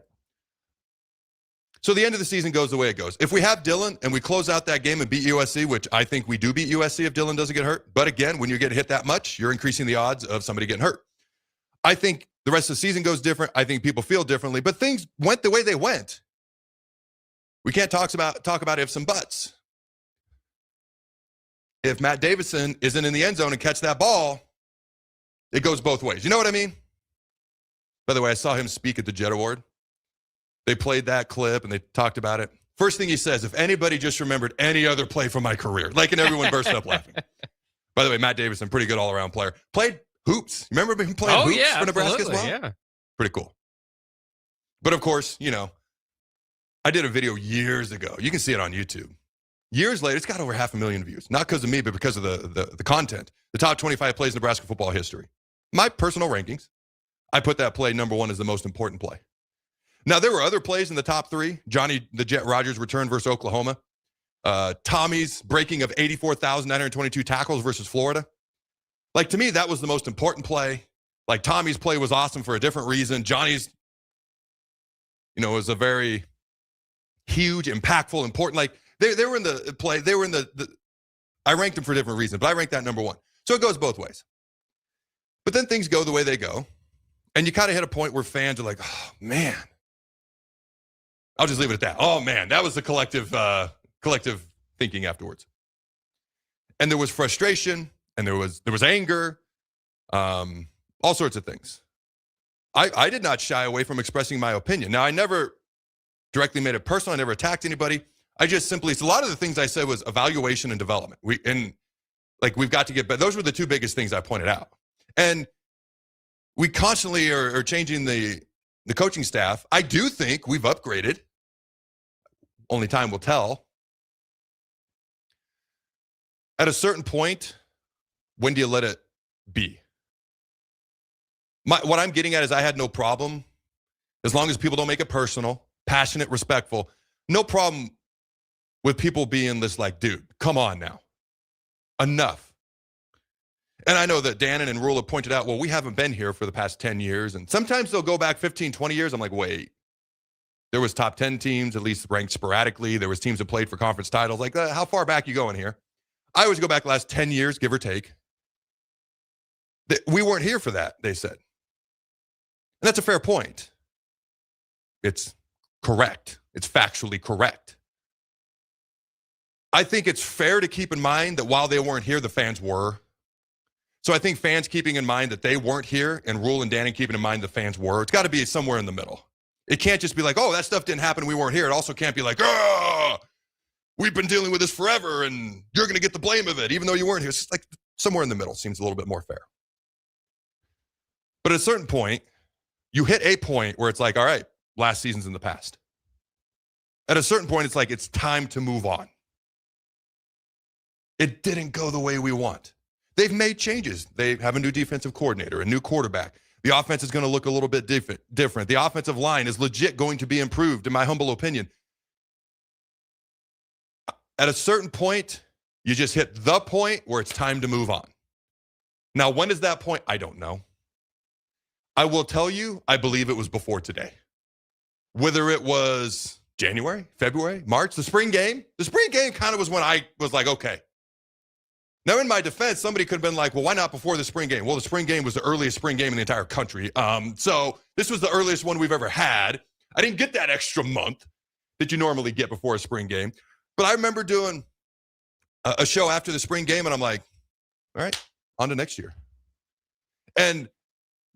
So the end of the season goes the way it goes. If we have Dylan and we close out that game and beat USC, which I think we do beat USC if Dylan doesn't get hurt. But again, when you get hit that much, you're increasing the odds of somebody getting hurt. I think the rest of the season goes different. I think people feel differently, but things went the way they went. We can't talk about ifs and buts. If Matt Davison isn't in the end zone and catch that ball, it goes both ways. You know what I mean? By the way, I saw him speak at the Jet Award. They played that clip and they talked about it. First thing he says, if anybody just remembered any other play from my career, like, and everyone burst up laughing. By the way, Matt Davison, pretty good all-around player. Played hoops. Remember him playing hoops for Nebraska as well? Yeah. Pretty cool. But of course, you know, I did a video years ago. You can see it on YouTube. Years later, it's got over 500,000 views. Not because of me, but because of the content. The top 25 plays in Nebraska football history. My personal rankings, I put that play number 1 as the most important play. Now, there were other plays in the top 3. Johnny the Jet Rogers return versus Oklahoma. Tommy's breaking of 84,922 tackles versus Florida. Like, to me, that was the most important play. Like, Tommy's play was awesome for a different reason. Johnny's, was a very huge, impactful, important. Like, they were in the play. They were in the I ranked them for different reasons, but I ranked that number 1. So it goes both ways. But then things go the way they go. And you kind of hit a point where fans are like, oh, man. I'll just leave it at that. Oh, man, that was the collective thinking afterwards. And there was frustration, and there was anger, all sorts of things. I did not shy away from expressing my opinion. Now, I never directly made it personal. I never attacked anybody. I just simply, so a lot of the things I said was evaluation and development. We've got to get better. Those were the 2 biggest things I pointed out. And we constantly are changing the coaching staff. I do think we've upgraded. Only time will tell. At a certain point, when do you let it be? What I'm getting at is I had no problem, as long as people don't make it personal, passionate, respectful, no problem with people being this like, dude, come on now. Enough. And I know that Dannon and Rule have pointed out, well, we haven't been here for the past 10 years. And sometimes they'll go back 15, 20 years. I'm like, wait. There was top 10 teams, at least ranked sporadically. There was teams that played for conference titles. Like, how far back you going here? I always go back the last 10 years, give or take. We weren't here for that, they said. And that's a fair point. It's correct. It's factually correct. I think it's fair to keep in mind that while they weren't here, the fans were. So I think fans keeping in mind that they weren't here and Rule and Dannon keeping in mind the fans were, it's got to be somewhere in the middle. It can't just be like, oh, that stuff didn't happen, we weren't here. It also can't be like, oh, we've been dealing with this forever and you're going to get the blame of it, even though you weren't here. It's like somewhere in the middle seems a little bit more fair. But at a certain point, you hit a point where it's like, all right, last season's in the past. At a certain point, it's like, it's time to move on. It didn't go the way we want. They've made changes. They have a new defensive coordinator, a new quarterback. The offense is going to look a little bit different. The offensive line is legit going to be improved, in my humble opinion. At a certain point, you just hit the point where it's time to move on. Now, when is that point? I don't know. I will tell you, I believe it was before today. Whether it was January, February, March, the spring game kind of was when I was like, okay. Now, in my defense, somebody could have been like, well, why not before the spring game? Well, the spring game was the earliest spring game in the entire country. So this was the earliest one we've ever had. I didn't get that extra month that you normally get before a spring game. But I remember doing a show after the spring game, and I'm like, all right, on to next year. And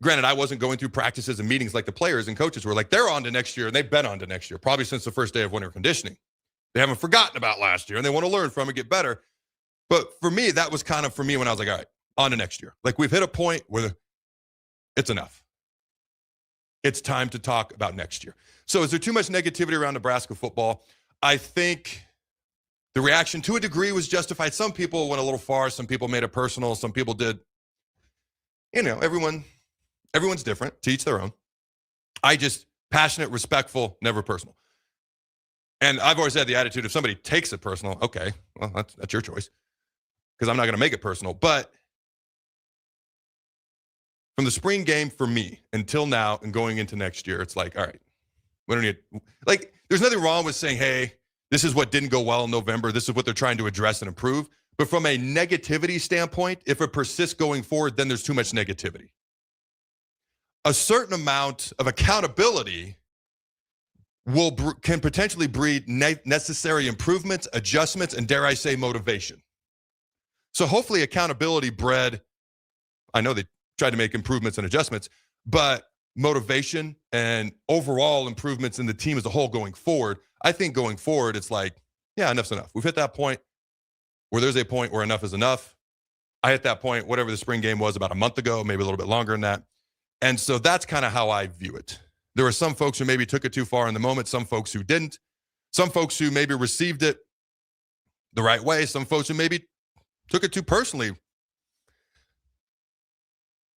granted, I wasn't going through practices and meetings like the players and coaches were. Like, they're on to next year, and they've been on to next year, probably since the first day of winter conditioning. They haven't forgotten about last year, and they want to learn from it, get better. But for me, that was kind of for me when I was like, all right, on to next year. Like, we've hit a point where it's enough. It's time to talk about next year. So is there too much negativity around Nebraska football? I think the reaction to a degree was justified. Some people went a little far. Some people made it personal. Some people did. You know, everyone's different, to each their own. I just passionate, respectful, never personal. And I've always had the attitude, if somebody takes it personal, okay, well, that's your choice. Because I'm not going to make it personal. But from the spring game for me until now and going into next year, it's like, all right, we don't need, like, there's nothing wrong with saying, hey, this is what didn't go well in November. This is what they're trying to address and improve. But from a negativity standpoint, if it persists going forward, then there's too much negativity. A certain amount of accountability can potentially breed necessary improvements, adjustments, and dare I say motivation. So hopefully accountability bred, I know they tried to make improvements and adjustments, but motivation and overall improvements in the team as a whole going forward. I think going forward, it's like, yeah, enough's enough. We've hit that point where there's a point where enough is enough. I hit that point, whatever the spring game was about a month ago, maybe a little bit longer than that. And so that's kind of how I view it. There were some folks who maybe took it too far in the moment, some folks who didn't, some folks who maybe received it the right way, some folks who maybe took it too personally.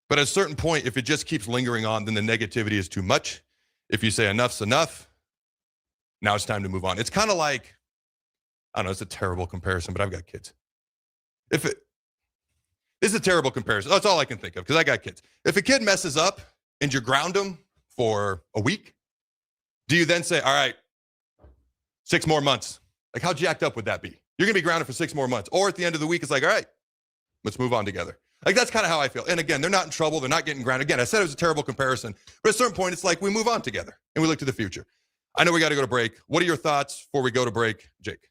But at a certain point, if it just keeps lingering on, then the negativity is too much. If you say enough's enough, now it's time to move on. It's kind of like, I don't know, it's a terrible comparison, but I've got kids. This is a terrible comparison. That's all I can think of because I got kids. If a kid messes up and you ground them for a week, do you then say, all right, 6 more months? Like, how jacked up would that be? You're going to be grounded for 6 more months. Or at the end of the week, it's like, all right, let's move on together. Like, that's kind of how I feel. And again, they're not in trouble. They're not getting grounded. Again, I said it was a terrible comparison. But at a certain point, it's like we move on together and we look to the future. I know we got to go to break. What are your thoughts before we go to break, Jake?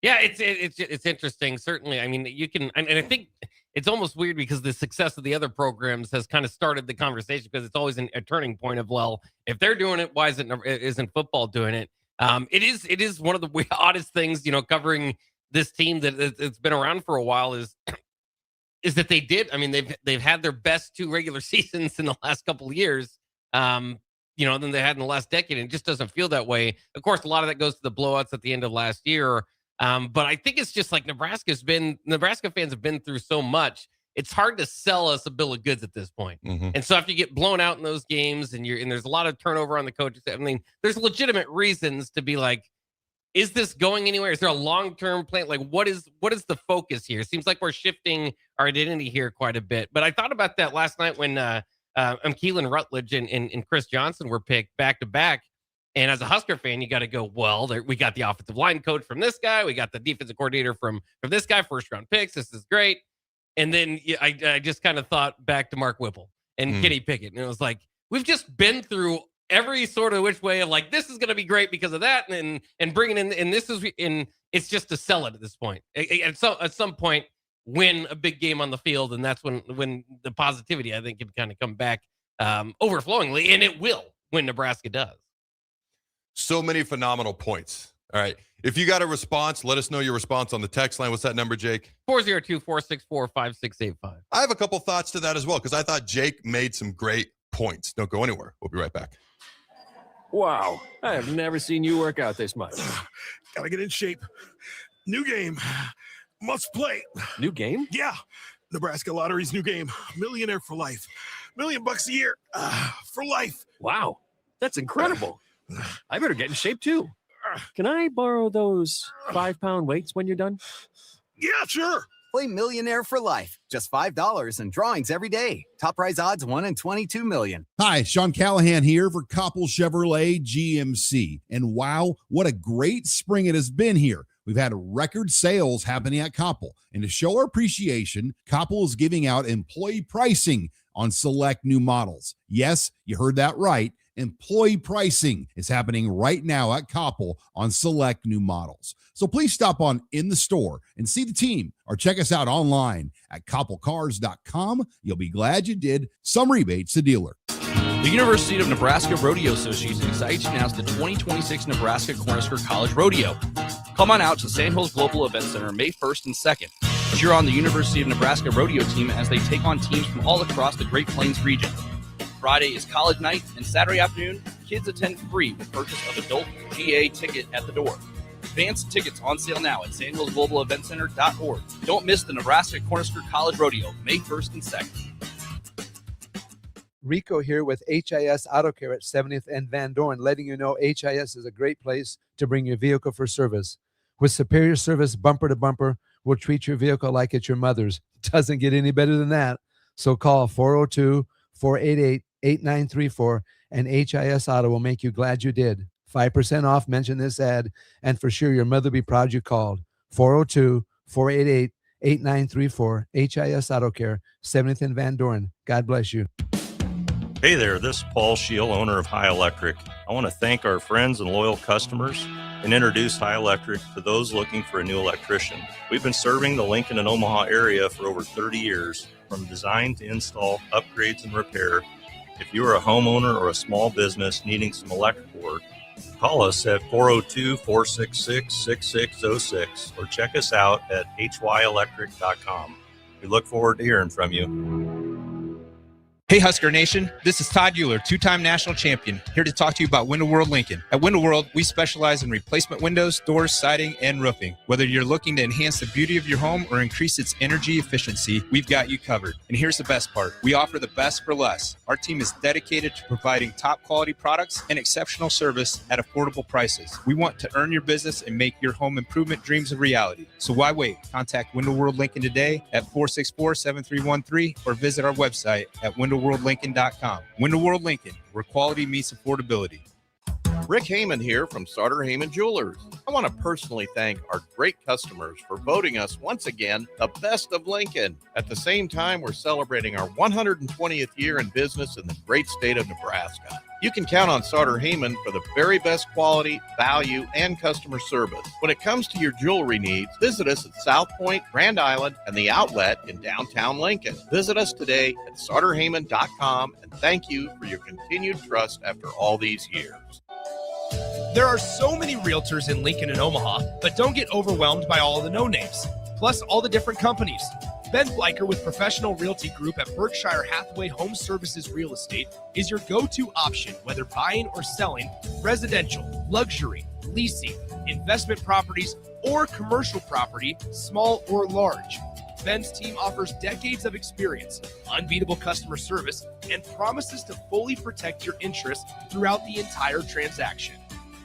Yeah, it's interesting. Certainly. I mean, you can, and I think it's almost weird because the success of the other programs has kind of started the conversation because it's always a turning point of, well, if they're doing it, why isn't football doing it? It is one of the oddest things, covering this team that it's been around for a while is that they did. I mean, they've had their best 2 regular seasons in the last couple of years, than they had in the last decade. And it just doesn't feel that way. Of course, a lot of that goes to the blowouts at the end of last year. But I think it's just like Nebraska fans have been through so much. It's hard to sell us a bill of goods at this point. And so after you get blown out in those games and there's a lot of turnover on the coaches, I mean, there's legitimate reasons to be like, is this going anywhere? Is there a long-term plan? Like, what is the focus here? It seems like we're shifting our identity here quite a bit. But I thought about that last night when Keelan Rutledge and Chris Johnson were picked back-to-back. And as a Husker fan, you got to go, well, we got the offensive line coach from this guy. We got the defensive coordinator from this guy, first-round picks. This is great. And then I just kind of thought back to Mark Whipple and Kenny Pickett. And it was like, we've just been through every sort of which way of like, this is going to be great because of that. And bringing in, and it's just to sell it at this point. At some point, win a big game on the field. And that's when the positivity, I think, can kind of come back overflowingly. And it will when Nebraska does. So many phenomenal points. All right. If you got a response, let us know your response on the text line. What's that number, Jake? 402-464-5685. I have a couple thoughts to that as well, because I thought Jake made some great points. Don't go anywhere. We'll be right back. Wow. I have never seen you work out this much. Gotta get in shape. New game. Must play. New game? Yeah. Nebraska Lottery's new game. Millionaire for life. $1 million a year. For life. Wow. That's incredible. I better get in shape too. Can I borrow those 5-pound weights when you're done? Yeah, sure. Play Millionaire for Life. Just $5 and drawings every day. Top prize odds 1 in 22 million. Hi, Sean Callahan here for Koppel Chevrolet GMC. And wow, what a great spring it has been here. We've had record sales happening at Koppel. And to show our appreciation, Koppel is giving out employee pricing on select new models. Yes, you heard that right. Employee pricing is happening right now at Koppel on select new models. So please stop on in the store and see the team or check us out online at koppelcars.com. You'll be glad you did. Some rebates to dealer. The University of Nebraska Rodeo Association excites you to announce the 2026 Nebraska Cornhusker College Rodeo. Come on out to Sandhills Global Event Center May 1st and 2nd. Cheer on the University of Nebraska Rodeo team as they take on teams from all across the Great Plains region. Friday is college night, and Saturday afternoon, kids attend free with purchase of adult GA ticket at the door. Advance tickets on sale now at sandhillsglobaleventcenter.org. Don't miss the Nebraska Cornhusker College Rodeo, May 1st and 2nd. Rico here with HIS Auto Care at 70th and Van Dorn, letting you know HIS is a great place to bring your vehicle for service. With superior service bumper to bumper, we'll treat your vehicle like it's your mother's. Doesn't get any better than that. So call 402-488-8934 and HIS Auto will make you glad you did. 5% off, mention this ad, and for sure your mother will be proud you called. 402-488-8934, HIS Auto Care, 70th and Van Dorn. God bless you. Hey there, this is Paul Scheel, owner of High Electric. I want to thank our friends and loyal customers and introduce High Electric to those looking for a new electrician. We've been serving the Lincoln and Omaha area for over 30 years, from design to install, upgrades, and repair. If you are a homeowner or a small business needing some electrical work, call us at 402-466-6606 or check us out at hyelectric.com. We look forward to hearing from you. Hey Husker Nation, this is Todd Euler, two-time national champion, here to talk to you about Window World Lincoln. At Window World, we specialize in replacement windows, doors, siding, and roofing. Whether you're looking to enhance the beauty of your home or increase its energy efficiency, we've got you covered. And here's the best part. We offer the best for less. Our team is dedicated to providing top quality products and exceptional service at affordable prices. We want to earn your business and make your home improvement dreams a reality. So why wait? Contact Window World Lincoln today at 464-7313 or visit our website at windowworldlincoln.com. Window World Lincoln, where quality meets affordability. Rick Heyman here from Starter Heyman Jewelers. I want to personally thank our great customers for voting us once again the best of Lincoln. At the same time, we're celebrating our 120th year in business in the great state of Nebraska. You can count on Starter Heyman for the very best quality, value, and customer service. When it comes to your jewelry needs, visit us at South Point, Grand Island, and the Outlet in downtown Lincoln. Visit us today at starterheyman.com, and thank you for your continued trust after all these years. There are so many realtors in Lincoln and Omaha, but don't get overwhelmed by all of the no-names, plus all the different companies. Ben Bleicher with Professional Realty Group at Berkshire Hathaway Home Services Real Estate is your go-to option, whether buying or selling residential, luxury, leasing, investment properties, or commercial property, small or large. Ben's team offers decades of experience, unbeatable customer service, and promises to fully protect your interests throughout the entire transaction.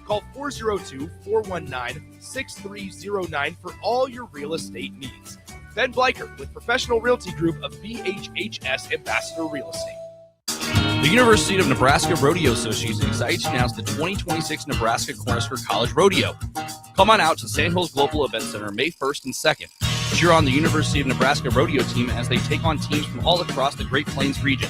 Call 402-419-6309 for all your real estate needs. Ben Bleicher with Professional Realty Group of BHHS Ambassador Real Estate. The University of Nebraska Rodeo Association excites to announce the 2026 Nebraska Cornhusker College Rodeo. Come on out to Sandhills Global Event Center May 1st and 2nd. Cheer on the University of Nebraska Rodeo team as they take on teams from all across the Great Plains region.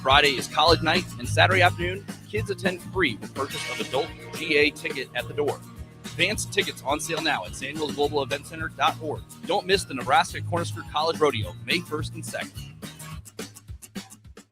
Friday is college night, and Saturday afternoon, kids attend free with purchase of adult GA ticket at the door. Advanced tickets on sale now at sandhillsglobaleventcenter.org. Don't miss the Nebraska Cornhusker College Rodeo, May 1st and 2nd.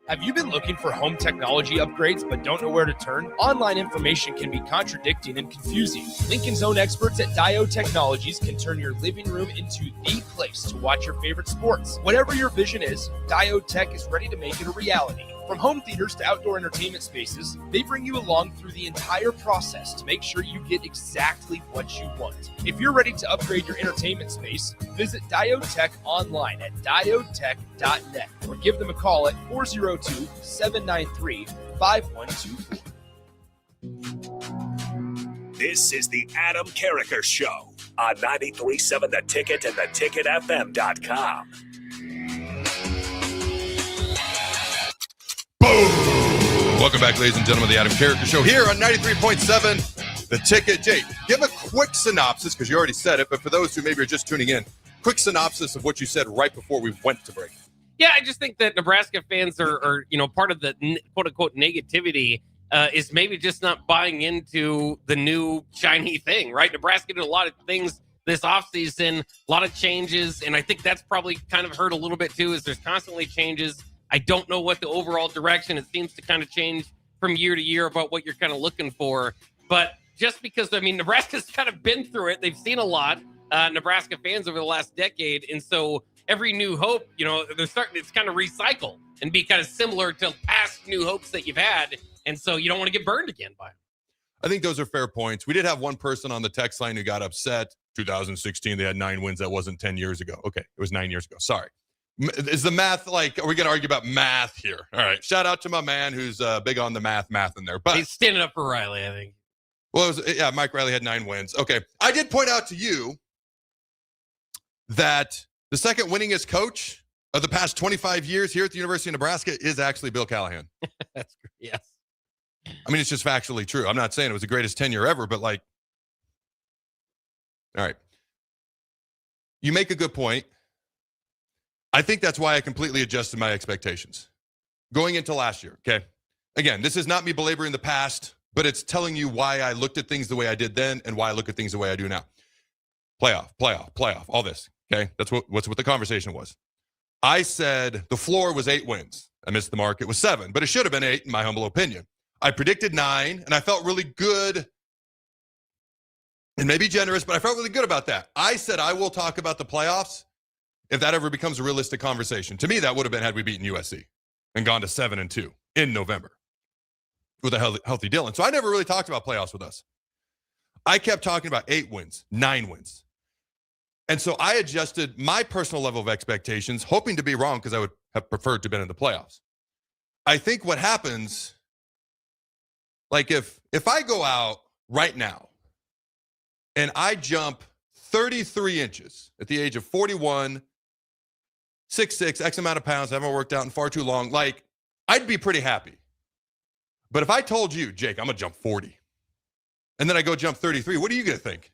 Have you been looking for home technology upgrades but don't know where to turn? Online information can be contradicting and confusing. Lincoln's own experts at Diode Technologies can turn your living room into the place to watch your favorite sports. Whatever your vision is, Diode Tech is ready to make it a reality. From home theaters to outdoor entertainment spaces, they bring you along through the entire process to make sure you get exactly what you want. If you're ready to upgrade your entertainment space, visit Diode Tech online at diodetech.net or give them a call at 402-793-5124. This is the Adam Carriker Show on 93.7 The Ticket and theticketfm.com. Welcome back, ladies and gentlemen, the Adam Carriker Show here on 93.7 The Ticket. Jay, give a quick synopsis, because you already said it, but for those who maybe are just tuning in, quick synopsis of what you said right before we went to break. Yeah, I just think that Nebraska fans are part of the quote-unquote negativity is maybe just not buying into the new shiny thing, right? Nebraska did a lot of things this offseason, a lot of changes, and I think that's probably kind of hurt a little bit too, is there's constantly changes. I don't know what the overall direction. It seems to kind of change from year to year about what you're kind of looking for. But just because, Nebraska's kind of been through it. They've seen a lot, Nebraska fans over the last decade. And so every new hope, it's kind of recycle and be kind of similar to past new hopes that you've had. And so you don't want to get burned again by them. I think those are fair points. We did have one person on the text line who got upset. 2016, they had 9 wins. That wasn't 10 years ago. Okay, it was 9 years ago. Sorry. Is the math are we going to argue about math here? All right. Shout out to my man who's big on the math in there. But he's standing up for Riley, I think. Well, Mike Riley had 9 wins. Okay. I did point out to you that the second winningest coach of the past 25 years here at the University of Nebraska is actually Bill Callahan. That's yes. I mean, it's just factually true. I'm not saying it was the greatest tenure ever, but all right. You make a good point. I think that's why I completely adjusted my expectations going into last year, okay? Again, this is not me belaboring the past, but it's telling you why I looked at things the way I did then and why I look at things the way I do now. Playoff, all this, okay? That's what the conversation was. I said the floor was 8 wins. I missed the mark. It was 7, but it should have been 8 in my humble opinion. I predicted 9, and I felt really good and maybe generous, but I felt really good about that. I said I will talk about the playoffs if that ever becomes a realistic conversation. To me, that would have been had we beaten USC and gone to 7-2 in November with a healthy Dillon. So I never really talked about playoffs with us. I kept talking about 8 wins, 9 wins. And so I adjusted my personal level of expectations, hoping to be wrong because I would have preferred to have been in the playoffs. I think what happens, like if I go out right now and I jump 33 inches at the age of 41, 6'6", X amount of pounds, I haven't worked out in far too long, I'd be pretty happy. But if I told you, Jake, I'm going to jump 40, and then I go jump 33, what are you going to think?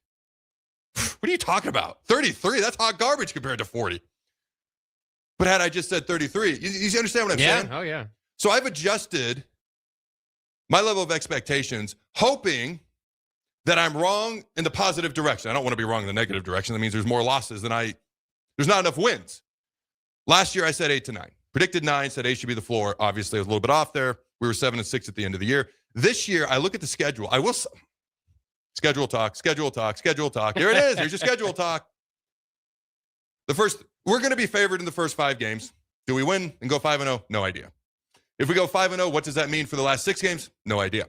What are you talking about? 33, that's hot garbage compared to 40. But had I just said 33, you understand what I'm saying? Oh, yeah. So I've adjusted my level of expectations, hoping that I'm wrong in the positive direction. I don't want to be wrong in the negative direction. That means there's more losses than there's not enough wins. Last year, I said 8-9. Predicted 9, said 8 should be the floor. Obviously, I was a little bit off there. We were 7-6 at the end of the year. This year, I look at the schedule. I will schedule talk. Here it is. Here's your schedule talk. We're going to be favored in the first 5 games. Do we win and go 5-0? No idea. If we go 5-0, what does that mean for the last 6 games? No idea.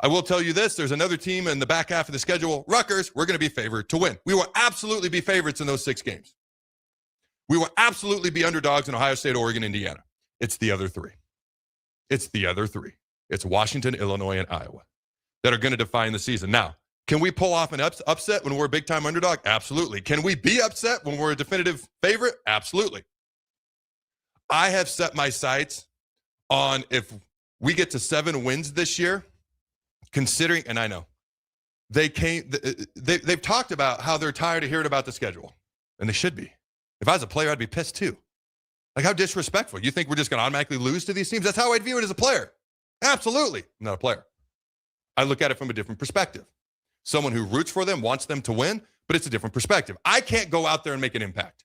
I will tell you this. There's another team in the back half of the schedule, Rutgers. We're going to be favored to win. We will absolutely be favorites in those 6 games. We will absolutely be underdogs in Ohio State, Oregon, Indiana. It's the other 3. It's the other 3. It's Washington, Illinois, and Iowa that are going to define the season. Now, can we pull off an upset when we're a big-time underdog? Absolutely. Can we be upset when we're a definitive favorite? Absolutely. I have set my sights on if we get to 7 wins this year, considering, and I know, they've talked about how they're tired of hearing about the schedule, and they should be. If I was a player, I'd be pissed too. Like, how disrespectful. You think we're just going to automatically lose to these teams? That's how I'd view it as a player. Absolutely. I'm not a player. I look at it from a different perspective. Someone who roots for them, wants them to win, but it's a different perspective. I can't go out there and make an impact.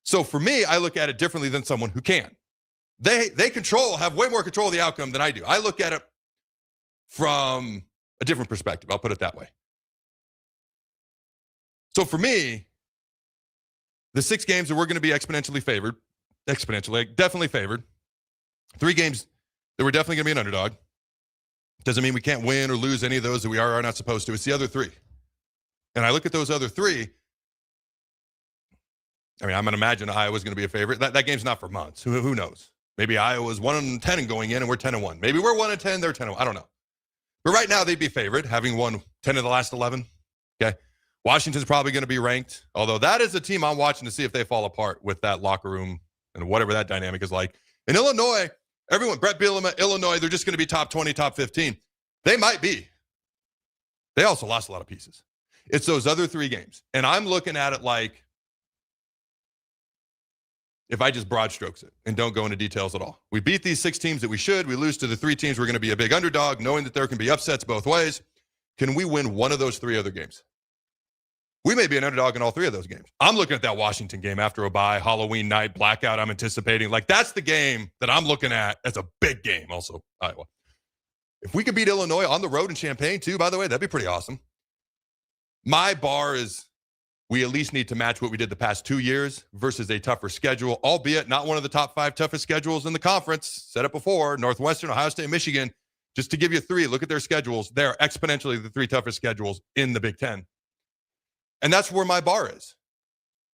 So for me, I look at it differently than someone who can. They have way more control of the outcome than I do. I look at it from a different perspective. I'll put it that way. So for me, the 6 games that we're going to be definitely favored. 3 games that we're definitely going to be an underdog. Doesn't mean we can't win or lose any of those that we are not supposed to. It's the other 3. And I look at those other 3. I mean, I'm going to imagine Iowa's going to be a favorite. That game's not for months. Who knows? Maybe Iowa's 1-10 and going in, and we're 10-1. Maybe we're 1-10, they're 10-1. I don't know. But right now, they'd be favored, having won 10 of the last 11. Okay. Washington's probably going to be ranked, although that is a team I'm watching to see if they fall apart with that locker room and whatever that dynamic is like. In Illinois, Brett Bielema, Illinois, they're just going to be top 20, top 15. They might be. They also lost a lot of pieces. It's those other 3 games. And I'm looking at it like, if I just broad strokes it and don't go into details at all. We beat these 6 teams that we should. We lose to the 3 teams we're going to be a big underdog, knowing that there can be upsets both ways. Can we win one of those 3 other games? We may be an underdog in all 3 of those games. I'm looking at that Washington game after a bye, Halloween night, blackout I'm anticipating. Like, that's the game that I'm looking at as a big game. Also, Iowa. If we could beat Illinois on the road in Champaign, too, by the way, that'd be pretty awesome. My bar is we at least need to match what we did the past 2 years versus a tougher schedule, albeit not one of the top 5 toughest schedules in the conference. Said it before, Northwestern, Ohio State, Michigan. Just to give you 3, look at their schedules. They're exponentially the 3 toughest schedules in the Big Ten. And that's where my bar is.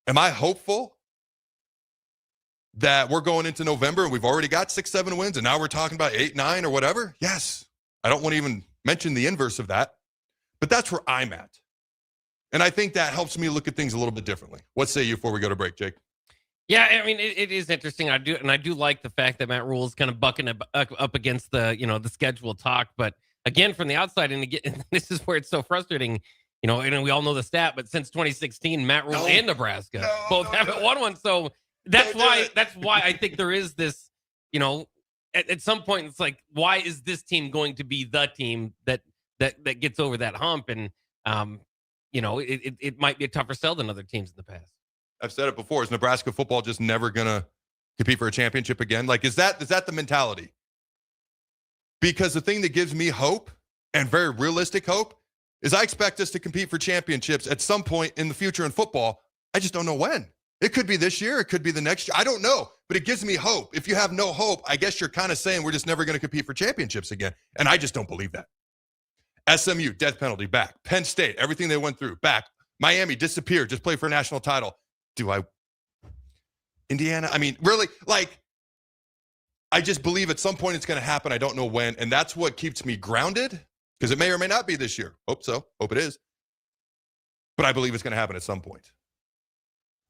Am I hopeful that we're going into November and we've already got 6-7 wins and now we're talking about 8-9 or whatever? Yes. I don't want to even mention the inverse of that, but that's where I'm at. And I think that helps me look at things a little bit differently. What say you before we go to break, Jake? Yeah, I mean, it is interesting. I do like the fact that Matt Rule is kind of bucking up against the schedule talk. But again, from the outside, and again, this is where it's so frustrating. And we all know the stat, but since 2016, Matt Rule and Nebraska both haven't won one. So that's why I think there is this. At some point, it's like, why is this team going to be the team that gets over that hump? And it might be a tougher sell than other teams in the past. I've said it before. Is Nebraska football just never going to compete for a championship again? Like, is that the mentality? Because the thing that gives me hope, and very realistic hope, is I expect us to compete for championships at some point in the future in football. I just don't know when. It could be this year. It could be the next year. I don't know, but it gives me hope. If you have no hope, I guess you're kind of saying we're just never going to compete for championships again. And I just don't believe that. SMU, death penalty, back. Penn State, everything they went through, back. Miami, disappeared, just played for a national title. Indiana, I mean, really, like, I just believe at some point it's going to happen. I don't know when. And that's what keeps me grounded, because it may or may not be this year. Hope so. Hope it is. But I believe it's going to happen at some point.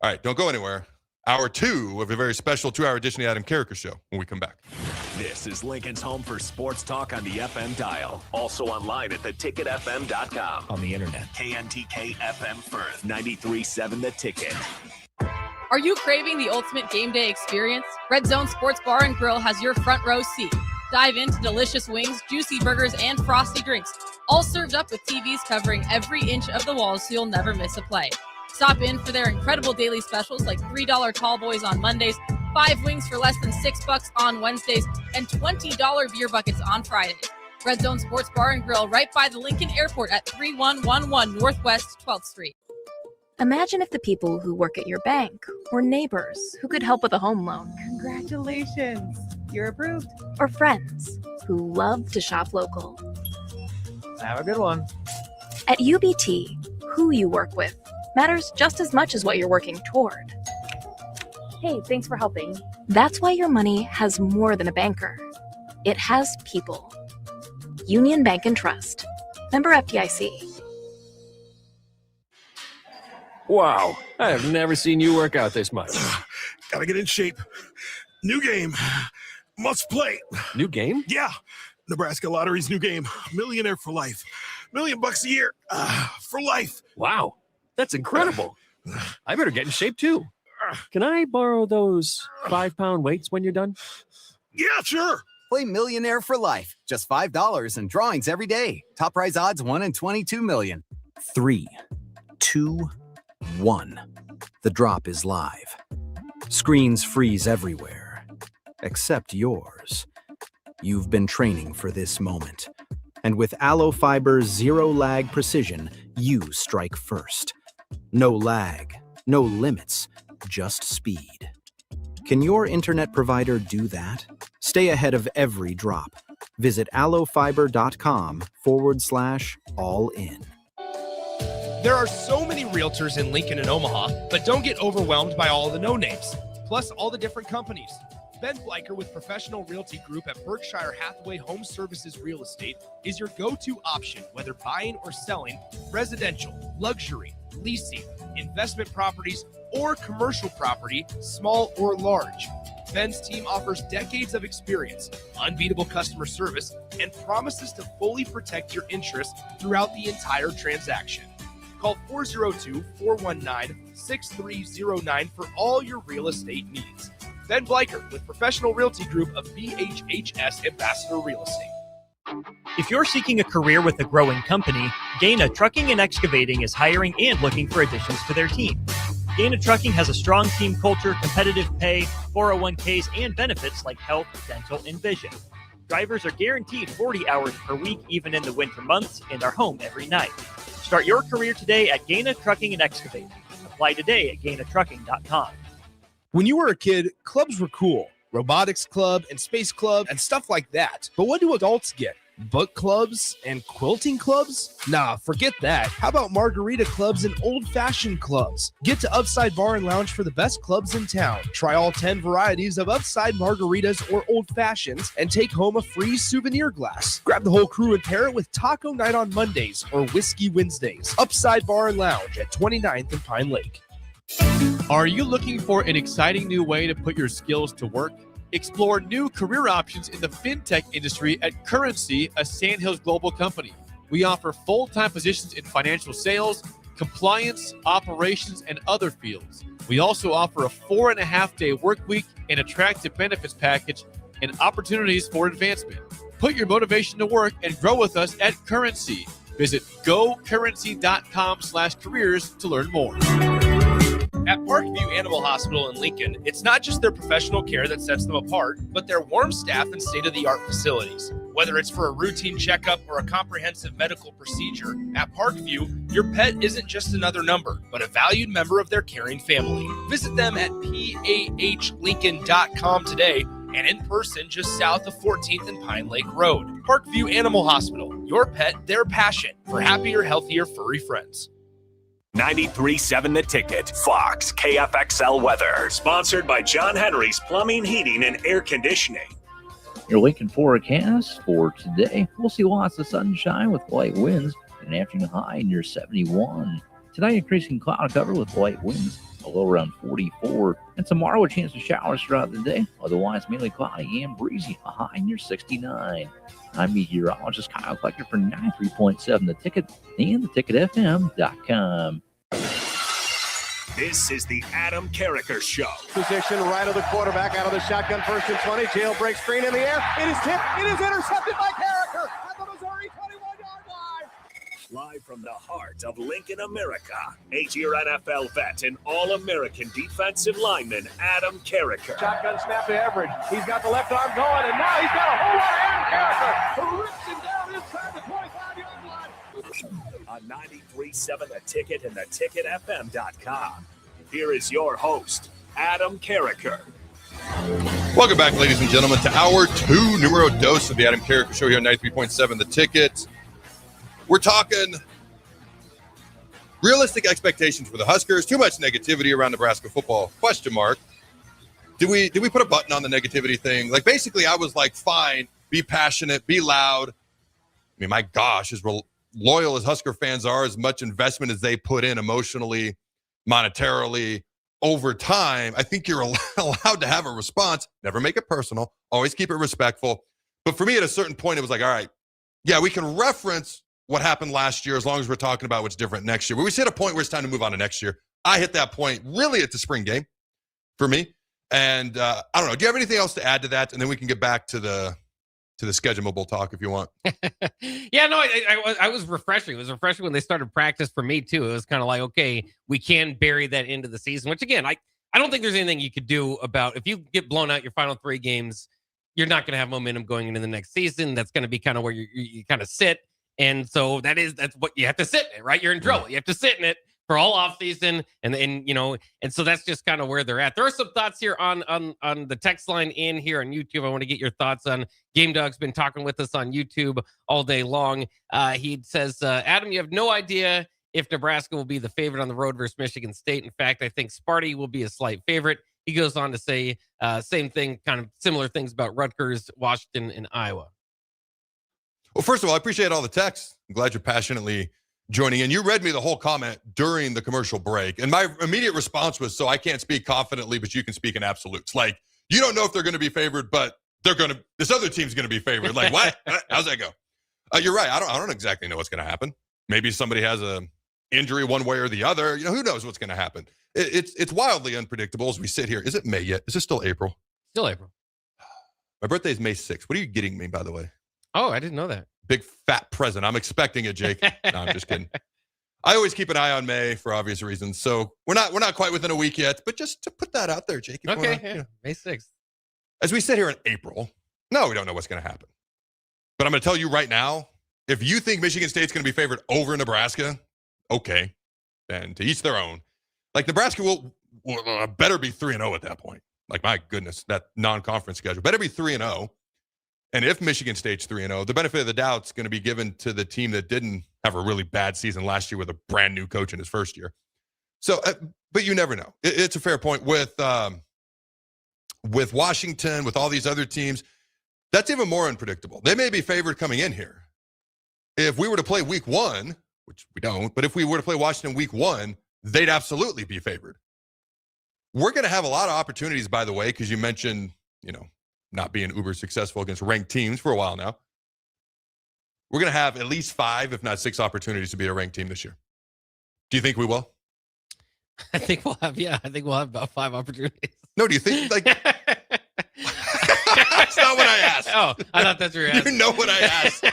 All right, don't go anywhere. Hour 2 of a very special 2-hour edition of the Adam Carriker Show when we come back. This is Lincoln's home for sports talk on the FM dial. Also online at theticketfm.com. On the internet. KNTK FM Firth, 93.7 The Ticket. Are you craving the ultimate game day experience? Red Zone Sports Bar and Grill has your front row seat. Dive into delicious wings, juicy burgers, and frosty drinks, all served up with TVs covering every inch of the walls so you'll never miss a play. Stop in for their incredible daily specials like $3 tall boys on Mondays, 5 wings for less than $6 on Wednesdays, and $20 beer buckets on Fridays. Red Zone Sports Bar and Grill right by the Lincoln Airport at 3111 Northwest 12th Street. Imagine if the people who work at your bank were neighbors who could help with a home loan. Congratulations, you're approved. Or friends who love to shop local. Have a good one. At UBT, who you work with matters just as much as what you're working toward. Hey, thanks for helping. That's why your money has more than a banker. It has people. Union Bank and Trust. Member FDIC. Wow, I have never seen you work out this much. Gotta get in shape. New game. Must play. New game? Yeah. Nebraska Lottery's new game. Millionaire for life. $1,000,000 a year. For life. Wow, that's incredible. I better get in shape too. Can I borrow those 5-pound weights when you're done? Yeah, sure. Play Millionaire for Life. Just $5 and drawings every day. Top prize odds 1 in 22 million. 3, 2, 1. The drop is live. Screens freeze everywhere, except yours. You've been training for this moment. And with Allo Fiber's zero-lag precision, you strike first. No lag, no limits, just speed. Can your internet provider do that? Stay ahead of every drop. Visit allofiber.com/all-in. There are so many realtors in Lincoln and Omaha, but don't get overwhelmed by all the no-names, plus all the different companies. Ben Bleicher with Professional Realty Group at Berkshire Hathaway Home Services Real Estate is your go-to option, whether buying or selling residential, luxury, leasing, investment properties, or commercial property, small or large. Ben's team offers decades of experience, unbeatable customer service, and promises to fully protect your interests throughout the entire transaction. Call 402-419-6309 for all your real estate needs. Ben Bleicher with Professional Realty Group of BHHS Ambassador Real Estate. If you're seeking a career with a growing company, Gaina Trucking and Excavating is hiring and looking for additions to their team. Gaina Trucking has a strong team culture, competitive pay, 401ks, and benefits like health, dental, and vision. Drivers are guaranteed 40 hours per week, even in the winter months, and are home every night. Start your career today at Gaina Trucking and Excavating. Apply today at GainaTrucking.com. When you were a kid, clubs were cool. Robotics club and space club and stuff like that. But what do adults get? Book clubs and quilting clubs? Nah, forget that. How about margarita clubs and old-fashioned clubs? Get to Upside Bar and Lounge for the best clubs in town. Try all 10 varieties of Upside margaritas or old fashions and take home a free souvenir glass. Grab the whole crew and pair it with taco night on Mondays or whiskey Wednesdays. Upside Bar and Lounge at 29th and Pine Lake. Are you looking for an exciting new way to put your skills to work? Explore new career options in the fintech industry at Currency, a Sandhills Global company. We offer full-time positions in financial sales, compliance, operations, and other fields. We also offer a 4.5-day work week, an attractive benefits package, and opportunities for advancement. Put your motivation to work and grow with us at Currency. Visit gocurrency.com/careers to learn more. At Parkview Animal Hospital in Lincoln, it's not just their professional care that sets them apart, but their warm staff and state-of-the-art facilities. Whether it's for a routine checkup or a comprehensive medical procedure, at Parkview, your pet isn't just another number, but a valued member of their caring family. Visit them at PAHLincoln.com today and in person just south of 14th and Pine Lake Road. Parkview Animal Hospital, your pet, their passion for happier, healthier, furry friends. 93.7 The Ticket, Fox, KFXL Weather. Sponsored by John Henry's Plumbing, Heating, and Air Conditioning. Your Lincoln forecast for today. We'll see lots of sunshine with light winds and an afternoon high near 71. Tonight, increasing cloud cover with light winds, a low around 44. And tomorrow, a chance of showers throughout the day. Otherwise, mainly cloudy and breezy, a high near 69. I'm meteorologist Kyle Carriker for 93.7 The Ticket and theticketfm.com. This is the Adam Carriker Show. Position right of the quarterback, out of the shotgun, 1st and 20. Jailbreak screen in the air. It is tipped. It is intercepted by Carriker at the Missouri 21-yard line. Live from the heart of Lincoln, America, 8-year NFL vet and All-American defensive lineman Adam Carriker. Shotgun snap to Everett. He's got the left arm going, and now he's got a whole lot of Adam Carriker who rips him down inside the 25-yard line. On 93.7 The Ticket and theticketfm.com. Here is your host, Adam Carriker. Welcome back, ladies and gentlemen, to hour 2, numero dos of the Adam Carriker Show here on 93.7 The Ticket. We're talking realistic expectations for the Huskers. Too much negativity around Nebraska football? Question mark. Did we put a button on the negativity thing? Like, basically, I was like, fine, be passionate, be loud. I mean, my gosh, as loyal as Husker fans are, as much investment as they put in emotionally, monetarily, over time, I think you're allowed to have a response. Never make it personal. Always keep it respectful. But for me, at a certain point, it was like, all right, yeah, we can reference what happened last year as long as we're talking about what's different next year. But we hit a point where it's time to move on to next year. I hit that point really at the spring game for me. And I don't know. Do you have anything else to add to that? And then we can get back to the schedulable talk if you want. Yeah, no, I was refreshing. It was refreshing when they started practice for me too. It was kind of like, okay, we can bury that into the season, which again, I don't think there's anything you could do about if you get blown out your final 3 games, you're not going to have momentum going into the next season. That's going to be kind of where you kind of sit. And so that's what you have to sit in it, right? You're in trouble. You have to sit in it for all off season. And so that's just kind of where they're at. There are some thoughts here on the text line in here on YouTube. I want to get your thoughts on Game Dog's been talking with us on YouTube all day long. He says, Adam, you have no idea if Nebraska will be the favorite on the road versus Michigan State. In fact, I think Sparty will be a slight favorite. He goes on to say same thing, kind of similar things about Rutgers, Washington, and Iowa. Well, first of all, I appreciate all the texts. I'm glad you're passionately joining in. You read me the whole comment during the commercial break, and my immediate response was, so I can't speak confidently, but you can speak in absolutes. Like, you don't know if they're going to be favored, but this other team's going to be favored. Like, what? How's that go? You're right. I don't exactly know what's going to happen. Maybe somebody has a injury one way or the other. Who knows what's going to happen? It's wildly unpredictable as we sit here. Is it May yet? Is it still April? Still April. My birthday is May 6th. What are you getting me, by the way? Oh, I didn't know that. Big fat present. I'm expecting it, Jake. No, I'm just kidding. I always keep an eye on May for obvious reasons. So we're not quite within a week yet, but just to put that out there, Jake. Okay, May 6th. As we sit here in April, no, we don't know what's going to happen. But I'm going to tell you right now, if you think Michigan State's going to be favored over Nebraska, okay, then to each their own. Like, Nebraska will better be 3-0 at that point. Like, my goodness, that non-conference schedule better be 3-0. And if Michigan State's 3-0, the benefit of the doubt is going to be given to the team that didn't have a really bad season last year with a brand new coach in his first year. So, but you never know. It's a fair point with Washington, with all these other teams. That's even more unpredictable. They may be favored coming in here. If we were to play week 1, which we don't, but if we were to play Washington week 1, they'd absolutely be favored. We're going to have a lot of opportunities, by the way, because you mentioned, not being uber successful against ranked teams for a while now. We're going to have at least 5, if not 6 opportunities to be a ranked team this year. Do you think we will? I think we'll have about 5 opportunities. No, do you think that's not what I asked. Oh, I thought that's what you were asking. You know what I asked.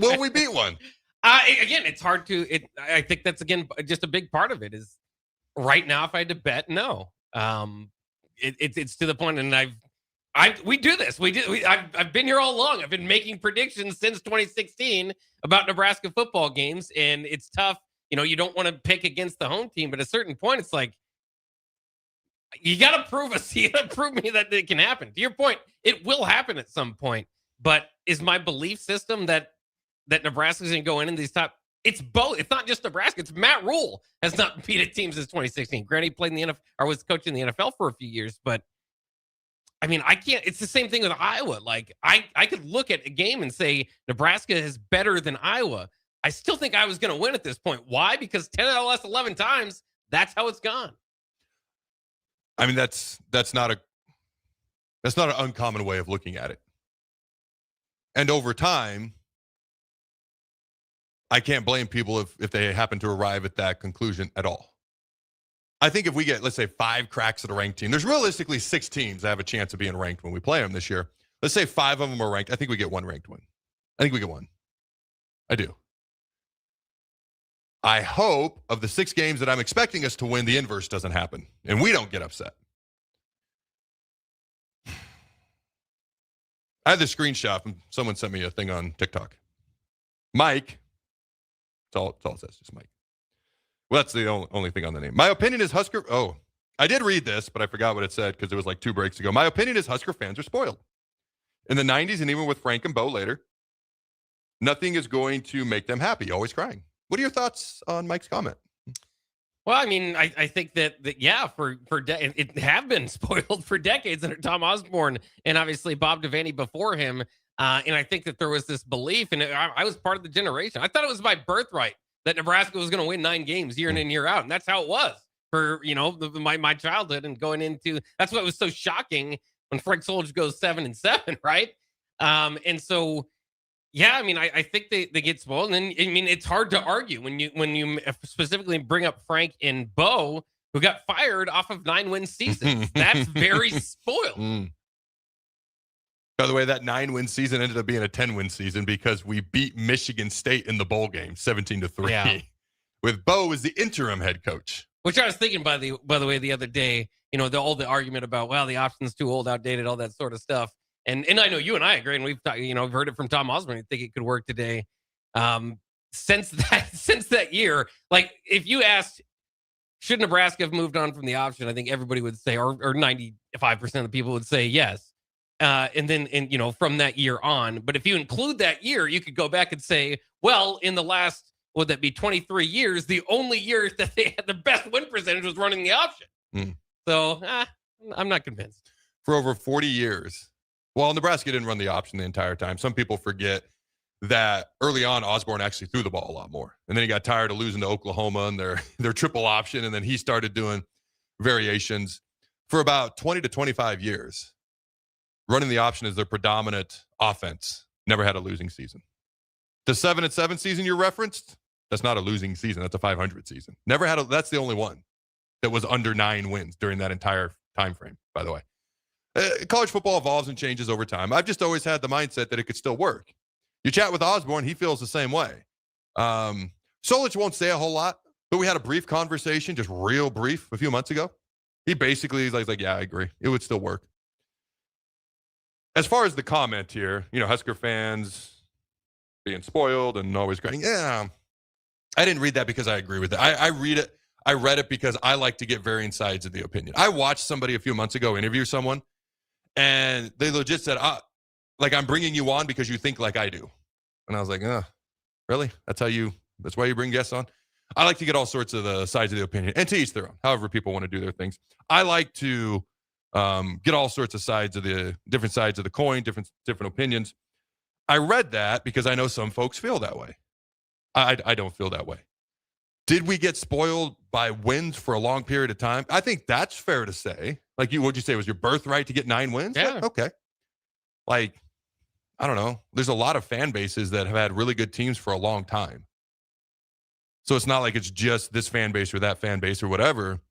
Will we beat one? Again, it's hard to, I think that's, again, just a big part of it is right now, if I had to bet, no. It's to the point, and we do this. I've been here all along. I've been making predictions since 2016 about Nebraska football games, and it's tough. You don't want to pick against the home team, but at a certain point, it's like you got to prove us. You got to prove me that it can happen. To your point, it will happen at some point. But is my belief system that Nebraska's going to go in these top? It's both. It's not just Nebraska. It's Matt Rule has not beat a team since 2016. Granted, he played in the NFL or was coaching the NFL for a few years, but. I mean, I can't. It's the same thing with Iowa. Like, I could look at a game and say Nebraska is better than Iowa. I still think I was going to win at this point. Why? Because 10 out of the last 11 times, that's how it's gone. I mean, that's not an uncommon way of looking at it. And over time, I can't blame people if they happen to arrive at that conclusion at all. I think if we get, let's say, 5 cracks at a ranked team, there's realistically 6 teams that have a chance of being ranked when we play them this year. Let's say 5 of them are ranked. I think we get 1 ranked win. I think we get 1. I do. I hope of the 6 games that I'm expecting us to win, the inverse doesn't happen, and we don't get upset. I had this screenshot from someone sent me a thing on TikTok. Mike, that's all it says, just Mike. Well, that's the only thing on the name. My opinion is Husker. Oh, I did read this, but I forgot what it said because it was like 2 breaks ago. My opinion is Husker fans are spoiled. In the 90s and even with Frank and Bo later, nothing is going to make them happy. Always crying. What are your thoughts on Mike's comment? Well, I mean, I think that yeah, it have been spoiled for decades under Tom Osborne and obviously Bob Devaney before him. And I think that there was this belief, and I was part of the generation. I thought it was my birthright that Nebraska was going to win 9 games year in and year out, and that's how it was for my childhood and going into. That's what was so shocking when Frank Solich goes 7-7, right? And so. Yeah, I mean, I think they get spoiled, and then, I mean, it's hard to argue when you specifically bring up Frank and Bo, who got fired off of 9-win seasons. That's very spoiled. By the way, that 9-win season ended up being a 10-win season because we beat Michigan State in the bowl game, 17-3, Yeah. with Bo as the interim head coach. Which I was thinking, by the way, the other day, all the argument about, well, the option's too old, outdated, all that sort of stuff. And I know you and I agree, and we've heard it from Tom Osborne. I think it could work today. Since that year, like if you asked, should Nebraska have moved on from the option? I think everybody would say, or 95% of the people would say yes. And then from that year on. But if you include that year, you could go back and say, well, in the last, would that be 23 years? The only year that they had the best win percentage was running the option. So I'm not convinced. For over 40 years. Well, Nebraska didn't run the option the entire time. Some people forget that early on, Osborne actually threw the ball a lot more. And then he got tired of losing to Oklahoma and their triple option. And then he started doing variations for about 20 to 25 years. Running the option is their predominant offense. Never had a losing season. The 7-7 season you referenced, that's not a losing season. That's a 500 season. Never had that's the only one that was under 9 wins during that entire time frame, by the way. College football evolves and changes over time. I've just always had the mindset that it could still work. You chat with Osborne, he feels the same way. Solich won't say a whole lot, but we had a brief conversation, just real brief, a few months ago. He basically is like, yeah, I agree. It would still work. As far as the comment here, Husker fans being spoiled and always crying, yeah, I didn't read that because I agree with it. I read it because I like to get varying sides of the opinion. I watched somebody a few months ago interview someone, and they legit said, I'm bringing you on because you think like I do. And I was like, really? That's why you bring guests on? I like to get all sorts of the sides of the opinion, and to each their own, however people want to do their things. I like to get all sorts of different sides of the coin, different opinions. I read that because I know some folks feel that way. I don't feel that way. Did we get spoiled by wins for a long period of time? I think that's fair to say. Like what'd you say? Was your birthright to get 9 wins? Yeah. Okay. I don't know. There's a lot of fan bases that have had really good teams for a long time. So it's not like it's just this fan base or that fan base or whatever.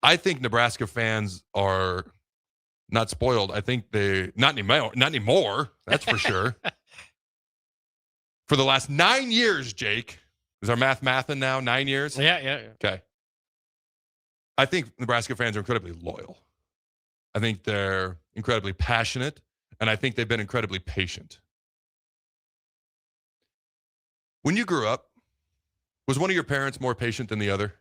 I think Nebraska fans are not spoiled. I think not anymore. That's for sure. For the last 9 years, Jake. Is our mathing now? 9 years? Yeah. Okay. I think Nebraska fans are incredibly loyal. I think they're incredibly passionate, and I think they've been incredibly patient. When you grew up, was one of your parents more patient than the other?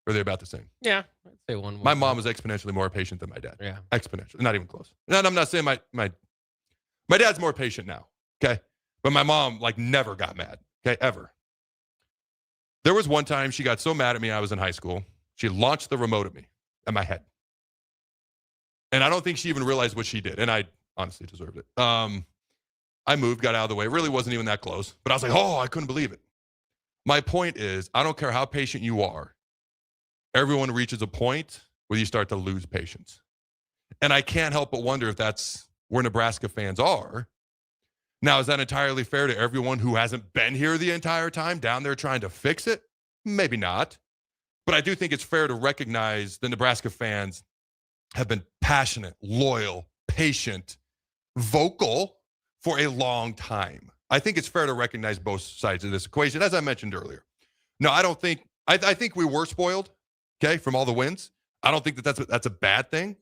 Or are they about the same? Yeah, I'd say one. My mom was exponentially more patient than my dad. Yeah. Exponentially. Not even close. And I'm not saying my dad's more patient now, okay? But my mom, never got mad, okay, ever. There was one time she got so mad at me, I was in high school, she launched the remote at my head. And I don't think she even realized what she did. And I honestly deserved it. I moved, got out of the way. It really wasn't even that close. But I was like, I couldn't believe it. My point is, I don't care how patient you are. Everyone reaches a point where you start to lose patience. And I can't help but wonder if that's where Nebraska fans are. Now, is that entirely fair to everyone who hasn't been here the entire time, down there trying to fix it? Maybe not. But I do think it's fair to recognize the Nebraska fans have been passionate, loyal, patient, vocal for a long time. I think it's fair to recognize both sides of this equation, as I mentioned earlier. No, I don't think – I think we were spoiled, okay, from all the wins. I don't think that's a bad thing.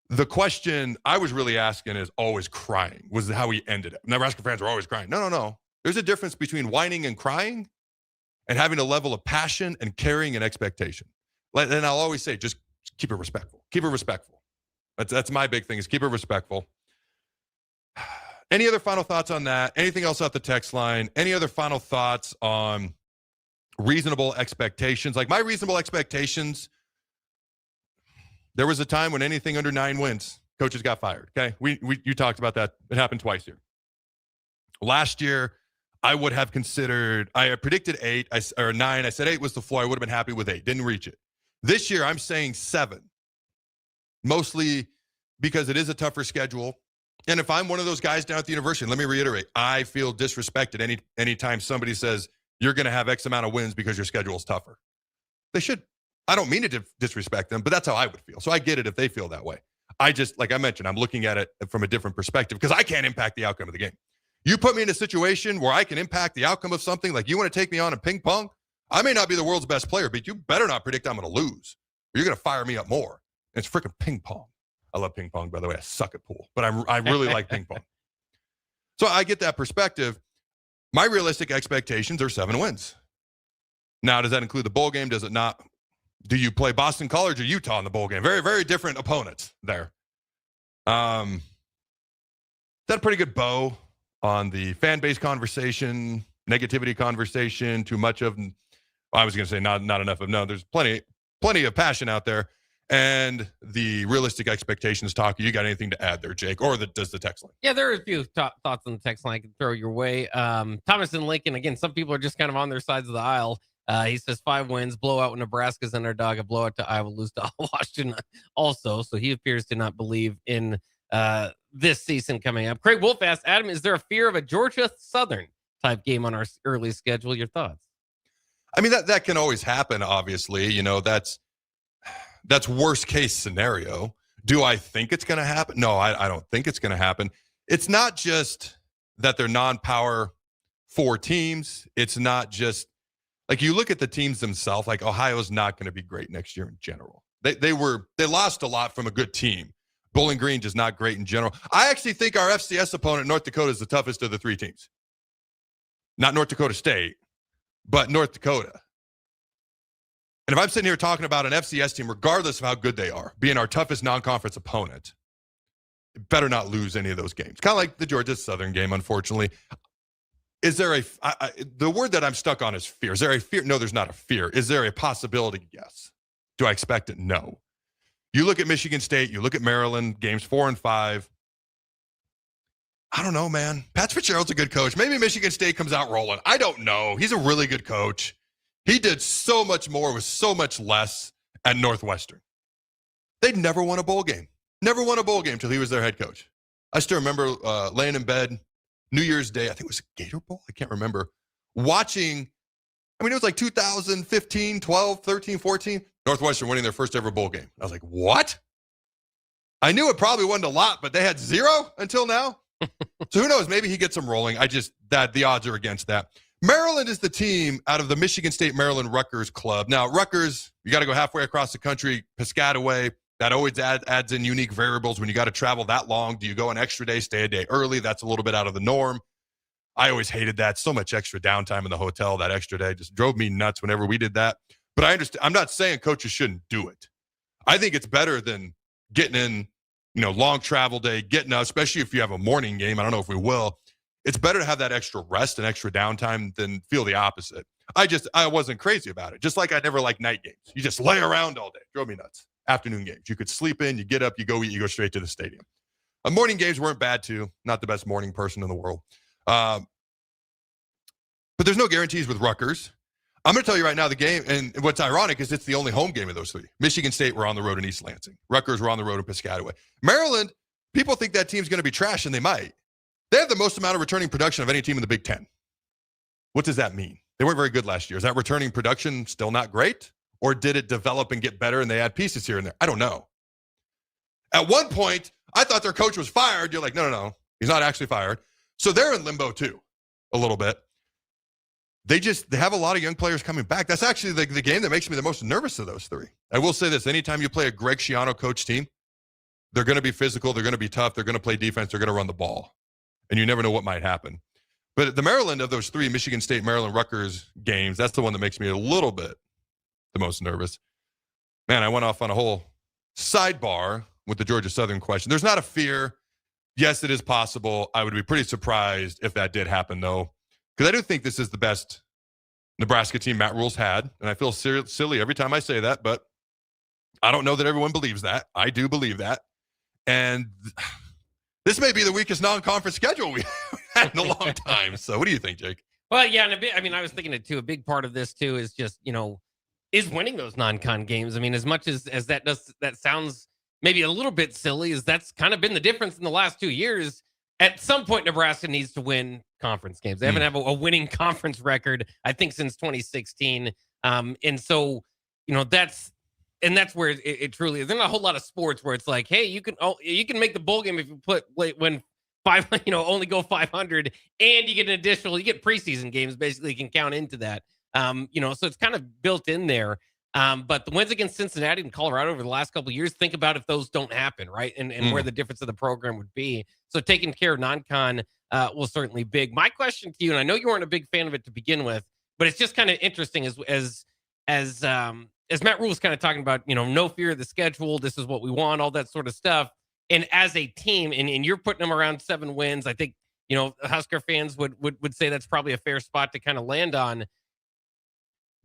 The question I was really asking is always crying, was how he ended it. Nebraska fans were always crying. No. There's a difference between whining and crying and having a level of passion and caring and expectation. And I'll always say, just keep it respectful. Keep it respectful. That's my big thing, is keep it respectful. Any other final thoughts on that? Anything else off the text line? Any other final thoughts on reasonable expectations? Like my reasonable expectations, there was a time when anything under 9 wins, coaches got fired. Okay, you talked about that. It happened twice here. Last year, I would have considered. I predicted 8 or 9. I said 8 was the floor. I would have been happy with 8. Didn't reach it. This year, I'm saying 7, mostly because it is a tougher schedule. And if I'm one of those guys down at the university, let me reiterate, I feel disrespected anytime somebody says you're going to have X amount of wins because your schedule is tougher. They should. I don't mean to disrespect them, but that's how I would feel. So I get it if they feel that way. I just, like I mentioned, I'm looking at it from a different perspective because I can't impact the outcome of the game. You put me in a situation where I can impact the outcome of something, like you want to take me on in ping pong, I may not be the world's best player, but you better not predict I'm going to lose. Or you're going to fire me up more. And it's freaking ping pong. I love ping pong, by the way. I suck at pool, but I really like ping pong. So I get that perspective. My realistic expectations are 7 wins. Now, does that include the bowl game? Does it not? Do you play Boston College or Utah in the bowl game? Very, very different opponents there. Is that a pretty good bow on the fan base conversation, negativity conversation, too much of, well, I was going to say not enough of, no, there's plenty of passion out there. And the realistic expectations talk. You got anything to add there, Jake? Or does the text line? Yeah, there are a few thoughts on the text line I can throw your way. Thomas and Lincoln, again, some people are just kind of on their sides of the aisle. He says 5 wins, blowout with Nebraska's underdog, a blowout to Iowa, lose to Washington also. So he appears to not believe in this season coming up. Craig Wolf asked, Adam, is there a fear of a Georgia Southern type game on our early schedule? Your thoughts? I mean, that can always happen, obviously. You know, that's worst case scenario. Do I think it's going to happen? No, I don't think it's going to happen. It's not just that they're non-power 4 teams. It's not just like you look at the teams themselves, like Ohio's not going to be great next year in general. They lost a lot from a good team. Bowling Green just not great in general. I actually think our FCS opponent, North Dakota, is the toughest of the 3 teams. Not North Dakota State, but North Dakota. And if I'm sitting here talking about an FCS team, regardless of how good they are, being our toughest non-conference opponent, it better not lose any of those games. Kind of like the Georgia Southern game, unfortunately. Is there the word that I'm stuck on is fear. Is there a fear? No, there's not a fear. Is there a possibility? Yes. Do I expect it? No. You look at Michigan State, you look at Maryland, games 4 and 5. I don't know, man. Pat Fitzgerald's a good coach. Maybe Michigan State comes out rolling. I don't know. He's a really good coach. He did so much more with so much less at Northwestern. They'd never won a bowl game. Never won a bowl game until he was their head coach. I still remember laying in bed New Year's Day. I think it was a Gator Bowl. I can't remember. Watching, I mean, it was like 2015, 12, 13, 14. Northwestern winning their first ever bowl game. I was like, what? I knew it probably wasn't a lot, but they had 0 until now. So who knows? Maybe he gets them rolling. The odds are against that. Maryland is the team out of the Michigan State Maryland Rutgers club. Now, Rutgers, you got to go halfway across the country, Piscataway. That always adds in unique variables when you got to travel that long. Do you go an extra day, stay a day early? That's a little bit out of the norm. I always hated that. So much extra downtime in the hotel, that extra day just drove me nuts whenever we did that. But I understand. I'm not saying coaches shouldn't do it. I think it's better than getting in, long travel day, getting up, especially if you have a morning game. I don't know if we will. It's better to have that extra rest and extra downtime than feel the opposite. I wasn't crazy about it. Just like I never liked night games. You just lay around all day. Drove me nuts. Afternoon games. You could sleep in, you get up, you go eat, you go straight to the stadium. Morning games weren't bad too. Not the best morning person in the world. But there's no guarantees with Rutgers. I'm going to tell you right now the game, and what's ironic is it's the only home game of those 3. Michigan State were on the road in East Lansing. Rutgers were on the road in Piscataway. Maryland, people think that team's going to be trash, and they might. They have the most amount of returning production of any team in the Big Ten. What does that mean? They weren't very good last year. Is that returning production still not great? Or did it develop and get better and they add pieces here and there? I don't know. At one point, I thought their coach was fired. You're like, no. He's not actually fired. So they're in limbo too, a little bit. They have a lot of young players coming back. That's actually the game that makes me the most nervous of those 3. I will say this. Anytime you play a Greg Schiano coach team, they're going to be physical. They're going to be tough. They're going to play defense. They're going to run the ball. And you never know what might happen. But the Maryland of those 3 Michigan State, Maryland, Rutgers games, that's the one that makes me a little bit the most nervous. Man, I went off on a whole sidebar with the Georgia Southern question. There's not a fear. Yes, it is possible. I would be pretty surprised if that did happen, though, because I do think this is the best Nebraska team Matt Rule's had, and I feel silly every time I say that, but I don't know that everyone believes that. I do believe that, and this may be the weakest non-conference schedule we've had in a long time. So what do you think, Jake? Well, yeah, and a bit, I mean, I was thinking it too. A big part of this too is just, is winning those non-con games. I mean, as much as that sounds maybe a little bit silly, as that's kind of been the difference in the last 2 years. At some point, Nebraska needs to win conference games. They haven't had a winning conference record, I think, since 2016. And so, that's where it truly is. There's not a whole lot of sports where it's like, hey, you can make the bowl game if you only go 500, and you get preseason games, basically can count into that. So it's kind of built in there. But the wins against Cincinnati and Colorado over the last couple of years, think about if those don't happen, right? And where the difference of the program would be. So taking care of non-con will certainly be big. My question to you, and I know you weren't a big fan of it to begin with, but it's just kind of interesting as Matt Rule was kind of talking about, no fear of the schedule. This is what we want, all that sort of stuff. And as a team, and you're putting them around 7 wins, I think, Husker fans would say that's probably a fair spot to kind of land on.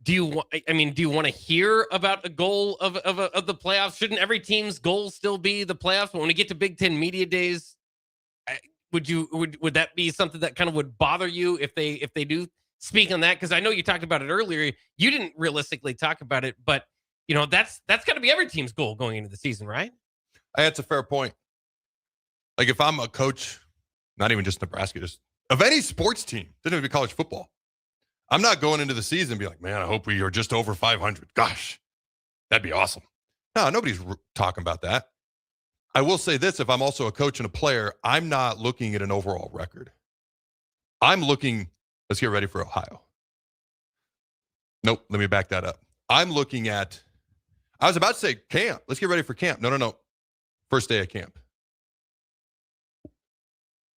Do you want to hear about a goal of the playoffs? Shouldn't every team's goal still be the playoffs? But when we get to Big Ten Media Days, would that be something that kind of would bother you if they do speak on that? Because I know you talked about it earlier. You didn't realistically talk about it, but that's got to be every team's goal going into the season, right? That's a fair point. Like if I'm a coach, not even just Nebraska, just of any sports team, doesn't even be college football, I'm not going into the season and be like, man, I hope we are just over 500. Gosh, that'd be awesome. No, nobody's talking about that. I will say this, if I'm also a coach and a player, I'm not looking at an overall record. I'm looking, let's get ready for Ohio. Nope, let me back that up. I'm looking at, I was about to say camp. Let's get ready for camp. No. First day of camp.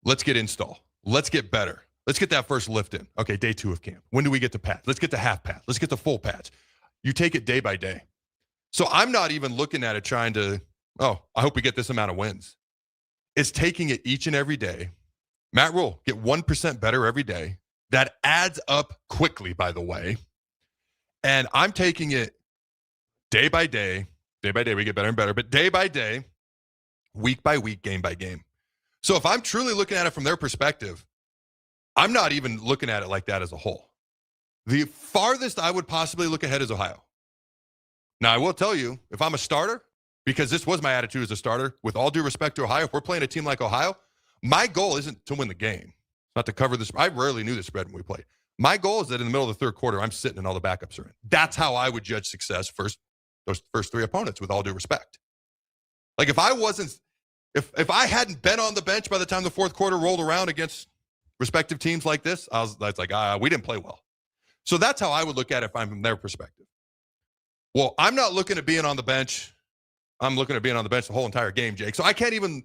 Let's get install. Let's get better. Let's get that first lift in. Okay, day 2 of camp. When do we get to pads? Let's get to half pads. Let's get to full pads. You take it day by day. So I'm not even looking at it trying to, I hope we get this amount of wins. It's taking it each and every day. Matt Rule, get 1% better every day. That adds up quickly, by the way. And I'm taking it day by day, we get better and better, but day by day, week by week, game by game. So if I'm truly looking at it from their perspective, I'm not even looking at it like that as a whole. The farthest I would possibly look ahead is Ohio. Now, I will tell you, if I'm a starter, because this was my attitude as a starter, with all due respect to Ohio, if we're playing a team like Ohio, my goal isn't to win the game, not to cover this. I rarely knew the spread when we played. My goal is that in the middle of the third quarter, I'm sitting and all the backups are in. That's how I would judge success those first 3 opponents, with all due respect. Like if I hadn't been on the bench by the time the fourth quarter rolled around against respective teams like this, I was like, we didn't play well. So that's how I would look at it if I'm from their perspective. Well, I'm not looking at being on the bench. I'm looking at being on the bench the whole entire game, Jake. So I can't even,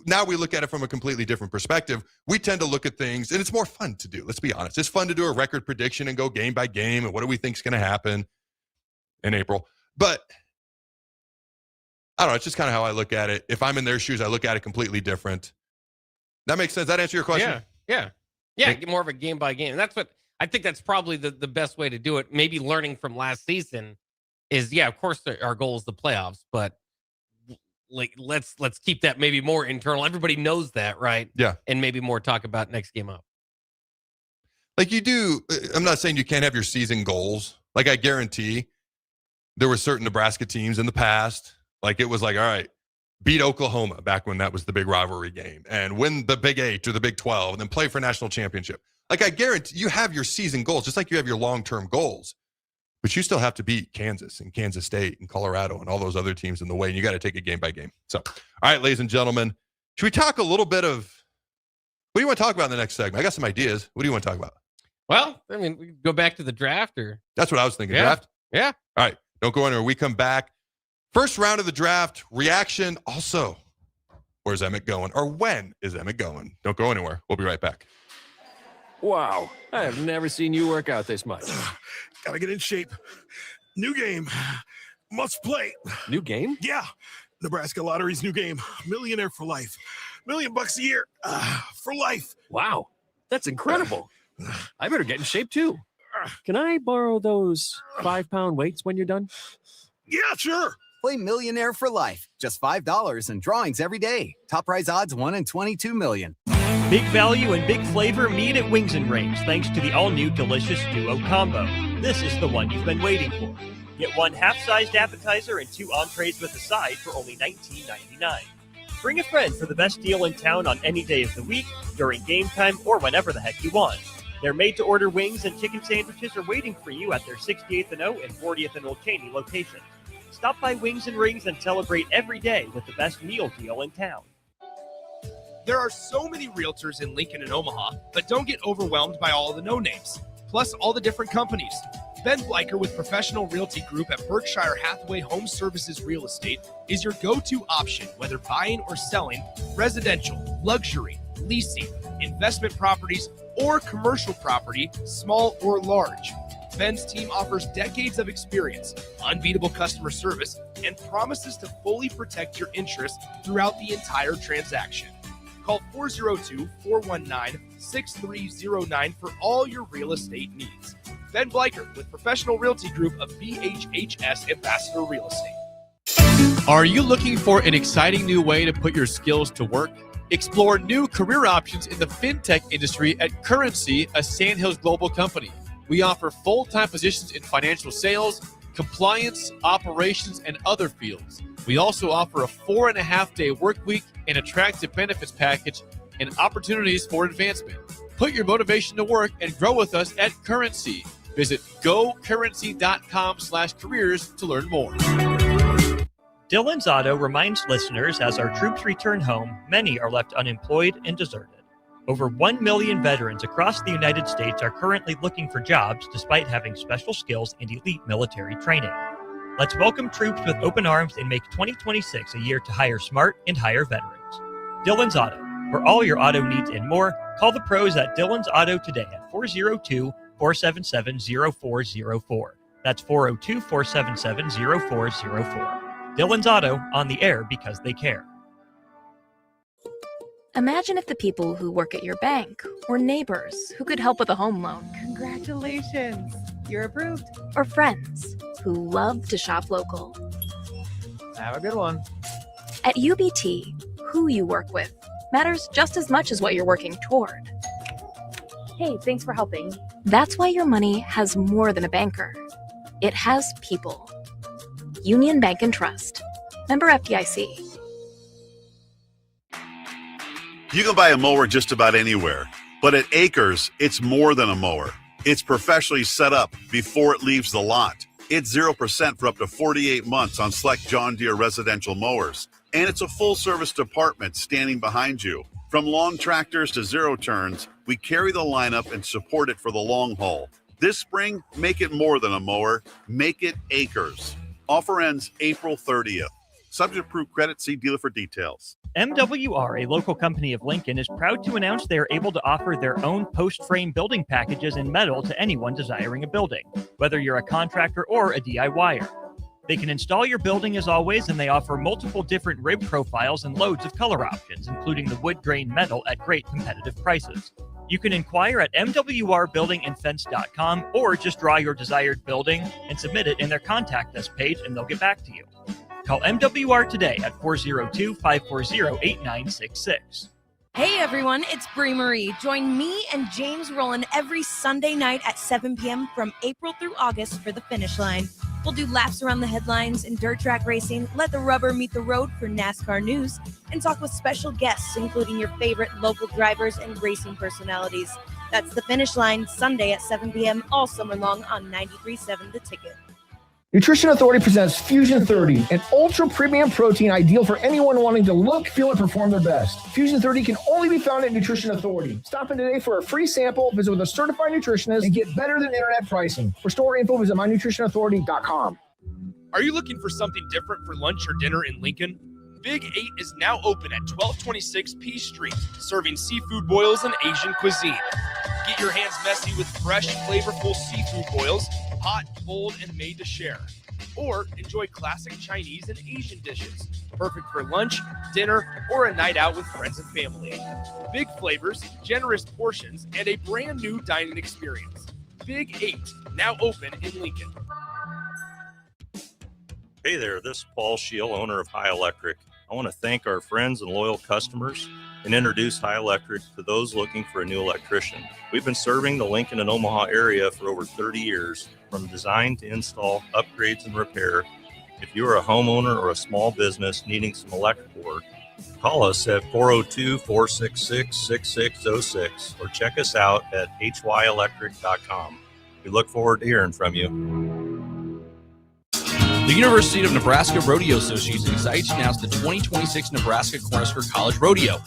now we look at it from a completely different perspective. We tend to look at things, and it's more fun to do. Let's be honest. It's fun to do a record prediction and go game by game, and what do we think is going to happen in April. But I don't know. It's just kind of how I look at it. If I'm in their shoes, I look at it completely different. That makes sense. That answer your question? Yeah. Get more of a game by game. And that's what I think that's probably the best way to do it. Maybe learning from last season is, of course, our goal is the playoffs, but like let's keep that maybe more internal. Everybody knows that, right? Yeah. And maybe more talk about next game up. Like you do. I'm not saying you can't have your season goals. Like I guarantee there were certain Nebraska teams in the past. Like it was like, all right, beat Oklahoma back when that was the big rivalry game, and win the Big 8 or the Big 12, and then play for a national championship. Like I guarantee you have your season goals, just like you have your long-term goals, but you still have to beat Kansas and Kansas State and Colorado and all those other teams in the way, and you got to take it game by game. So, all right, ladies and gentlemen, should we talk a little bit of, what do you want to talk about in the next segment? I got some ideas. What do you want to talk about? Well, I mean, we could go back to the draft or. That's what I was thinking, yeah. draft? Yeah. All right, don't go anywhere. We come back. First round of the draft, reaction. Also, where's Emmett going? Or when is Emmett going? Don't go anywhere. We'll be right back. Wow, I have never seen you work out this much. Gotta get in shape. New game. Must play. New game? Yeah. Nebraska Lottery's new game. Millionaire for Life. $1,000,000 a year for life. Wow, that's incredible. I better get in shape too. Can I borrow those 5-pound weights when you're done? Yeah, sure. Play Millionaire for Life. Just $5 and drawings every day. Top prize odds 1 in 22 million. Big value and big flavor meet at Wings and Rings thanks to the all-new Delicious Duo Combo. This is the one you've been waiting for. Get one half-sized appetizer and 2 entrees with a side for only $19.99. Bring a friend for the best deal in town on any day of the week, during game time, or whenever the heck you want. Their made-to-order wings and chicken sandwiches are waiting for you at their 68th and O and 40th and Old Cheney locations. Stop by Wings and Rings and celebrate every day with the best meal deal in town. There are so many realtors in Lincoln and Omaha, but don't get overwhelmed by all the no-names, plus all the different companies. Ben Bleicher with Professional Realty Group at Berkshire Hathaway Home Services Real Estate is your go-to option, whether buying or selling residential, luxury, leasing, investment properties, or commercial property, small or large. Ben's team offers decades of experience, unbeatable customer service, and promises to fully protect your interests throughout the entire transaction. Call 402-419-6309 for all your real estate needs. Ben Bleicher with Professional Realty Group of BHHS Ambassador Real Estate. Are you looking for an exciting new way to put your skills to work? Explore new career options in the fintech industry at Currency, a Sandhills Global company. We offer full-time positions in financial sales, compliance, operations, and other fields. We also offer a 4.5-day work week, an attractive benefits package, and opportunities for advancement. Put your motivation to work and grow with us at Currency. Visit gocurrency.com/careers to learn more. Dillon's Auto reminds listeners as our troops return home, many are left unemployed and deserted. Over 1 million veterans across the United States are currently looking for jobs despite having special skills and elite military training. Let's welcome troops with open arms and make 2026 a year to hire smart and hire veterans. Dillon's Auto. For all your auto needs and more, call the pros at Dillon's Auto today at 402-477-0404. That's 402-477-0404. Dillon's Auto, on the air because they care. Imagine if the people who work at your bank were neighbors who could help with a home loan. Congratulations, you're approved. Or friends who love to shop local. Have a good one. At UBT, who you work with matters just as much as what you're working toward. Hey, thanks for helping. That's why your money has more than a banker. It has people. Union Bank and Trust. Member FDIC. You can buy a mower just about anywhere, but at Acres, it's more than a mower. It's professionally set up before it leaves the lot. It's 0% for up to 48 months on select John Deere residential mowers. And it's a full-service department standing behind you. From lawn tractors to zero turns, we carry the lineup and support it for the long haul. This spring, make it more than a mower. Make it Acres. Offer ends April 30th. Subject to approved credit. See dealer for details. MWR, a local company of Lincoln, is proud to announce they are able to offer their own post-frame building packages in metal to anyone desiring a building, whether you're a contractor or a DIYer. They can install your building as always, and they offer multiple different rib profiles and loads of color options, including the wood grain metal at great competitive prices. You can inquire at mwrbuildingandfence.com or just draw your desired building and submit it in their contact us page, and they'll get back to you. Call MWR today at 402-540-8966. Hey everyone, it's Brie Marie. Join me and James Rowland every Sunday night at 7 p.m. from April through August for the Finish Line. We'll do laps around the headlines in dirt track racing, let the rubber meet the road for NASCAR news, and talk with special guests, including your favorite local drivers and racing personalities. That's the Finish Line, Sunday at 7 p.m. all summer long on 93.7 The Ticket. Nutrition Authority presents Fusion 30, an ultra premium protein ideal for anyone wanting to look, feel, and perform their best. Fusion 30 can only be found at Nutrition Authority. Stop in today for a free sample, visit with a certified nutritionist, and get better than internet pricing. For store info, visit mynutritionauthority.com. Are you looking for something different for lunch or dinner in Lincoln? Big 8 is now open at 1226 P Street, serving seafood boils and Asian cuisine. Get your hands messy with fresh, flavorful seafood boils, hot, cold, and made to share. Or enjoy classic Chinese and Asian dishes, perfect for lunch, dinner, or a night out with friends and family. Big flavors, generous portions, and a brand new dining experience. Big 8, now open in Lincoln. Hey there, this is Paul Scheel, owner of High Electric. I want to thank our friends and loyal customers and introduce High Electric to those looking for a new electrician. We've been serving the Lincoln and Omaha area for over 30 years, from design to install, upgrades, and repair. If you are a homeowner or a small business needing some electrical work, call us at 402-466-6606 or check us out at hyelectric.com. We look forward to hearing from you. The University of Nebraska Rodeo Association excites you to announce the 2026 Nebraska Cornhusker College Rodeo.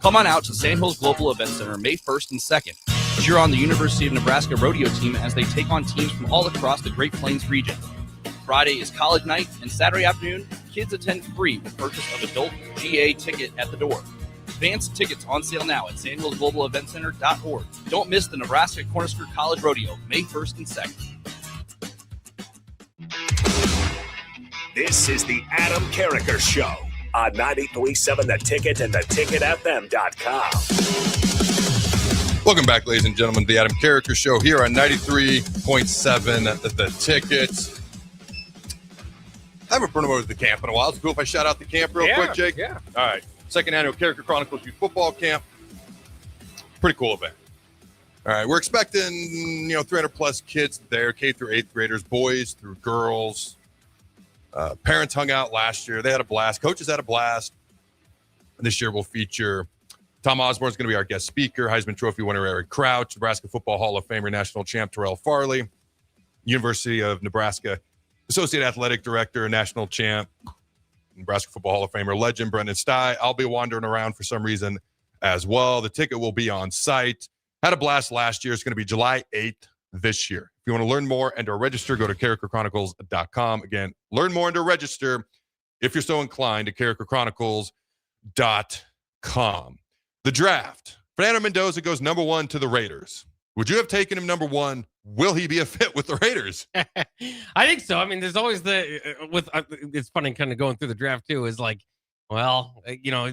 Come on out to Sandhills Global Event Center May 1st and 2nd. Cheer on the University of Nebraska Rodeo team as they take on teams from all across the Great Plains region. Friday is college night, and Saturday afternoon, kids attend free with purchase of adult GA ticket at the door. Advance tickets on sale now at sandhillsglobaleventcenter.org. Don't miss the Nebraska Cornhusker College Rodeo, May 1st and 2nd. This is the Adam Carriker Show on 93.7 The Ticket and theticketfm.com. Welcome back, ladies and gentlemen, to the Adam Carriker Show here on 93.7 The Ticket. I haven't been over to the camp in a while. It's cool if I shout out the camp real quick, Jake. Yeah. All right. Second annual Carriker Chronicles Youth Football Camp. Pretty cool event. All right. We're expecting, 300 plus kids there, K through 8th graders, boys through girls. Parents hung out last year. They had a blast. Coaches had a blast. And this year we'll feature Tom Osborne's going to be our guest speaker, Heisman Trophy winner Eric Crouch, Nebraska Football Hall of Famer, national champ Terrell Farley, University of Nebraska Associate Athletic Director, national champ, Nebraska Football Hall of Famer legend Brendan Stye. I'll be wandering around for some reason as well. The ticket will be on site. Had a blast last year. It's going to be July 8th this year. If you want to learn more and to register, go to carrikerchronicles.com. Again, learn more and to register, if you're so inclined, to carrikerchronicles.com. The draft. Fernando Mendoza goes number 1 to the Raiders. Would you have taken him number 1? Will he be a fit with the Raiders? I think so. I mean, there's always it's funny kind of going through the draft too, is like, well,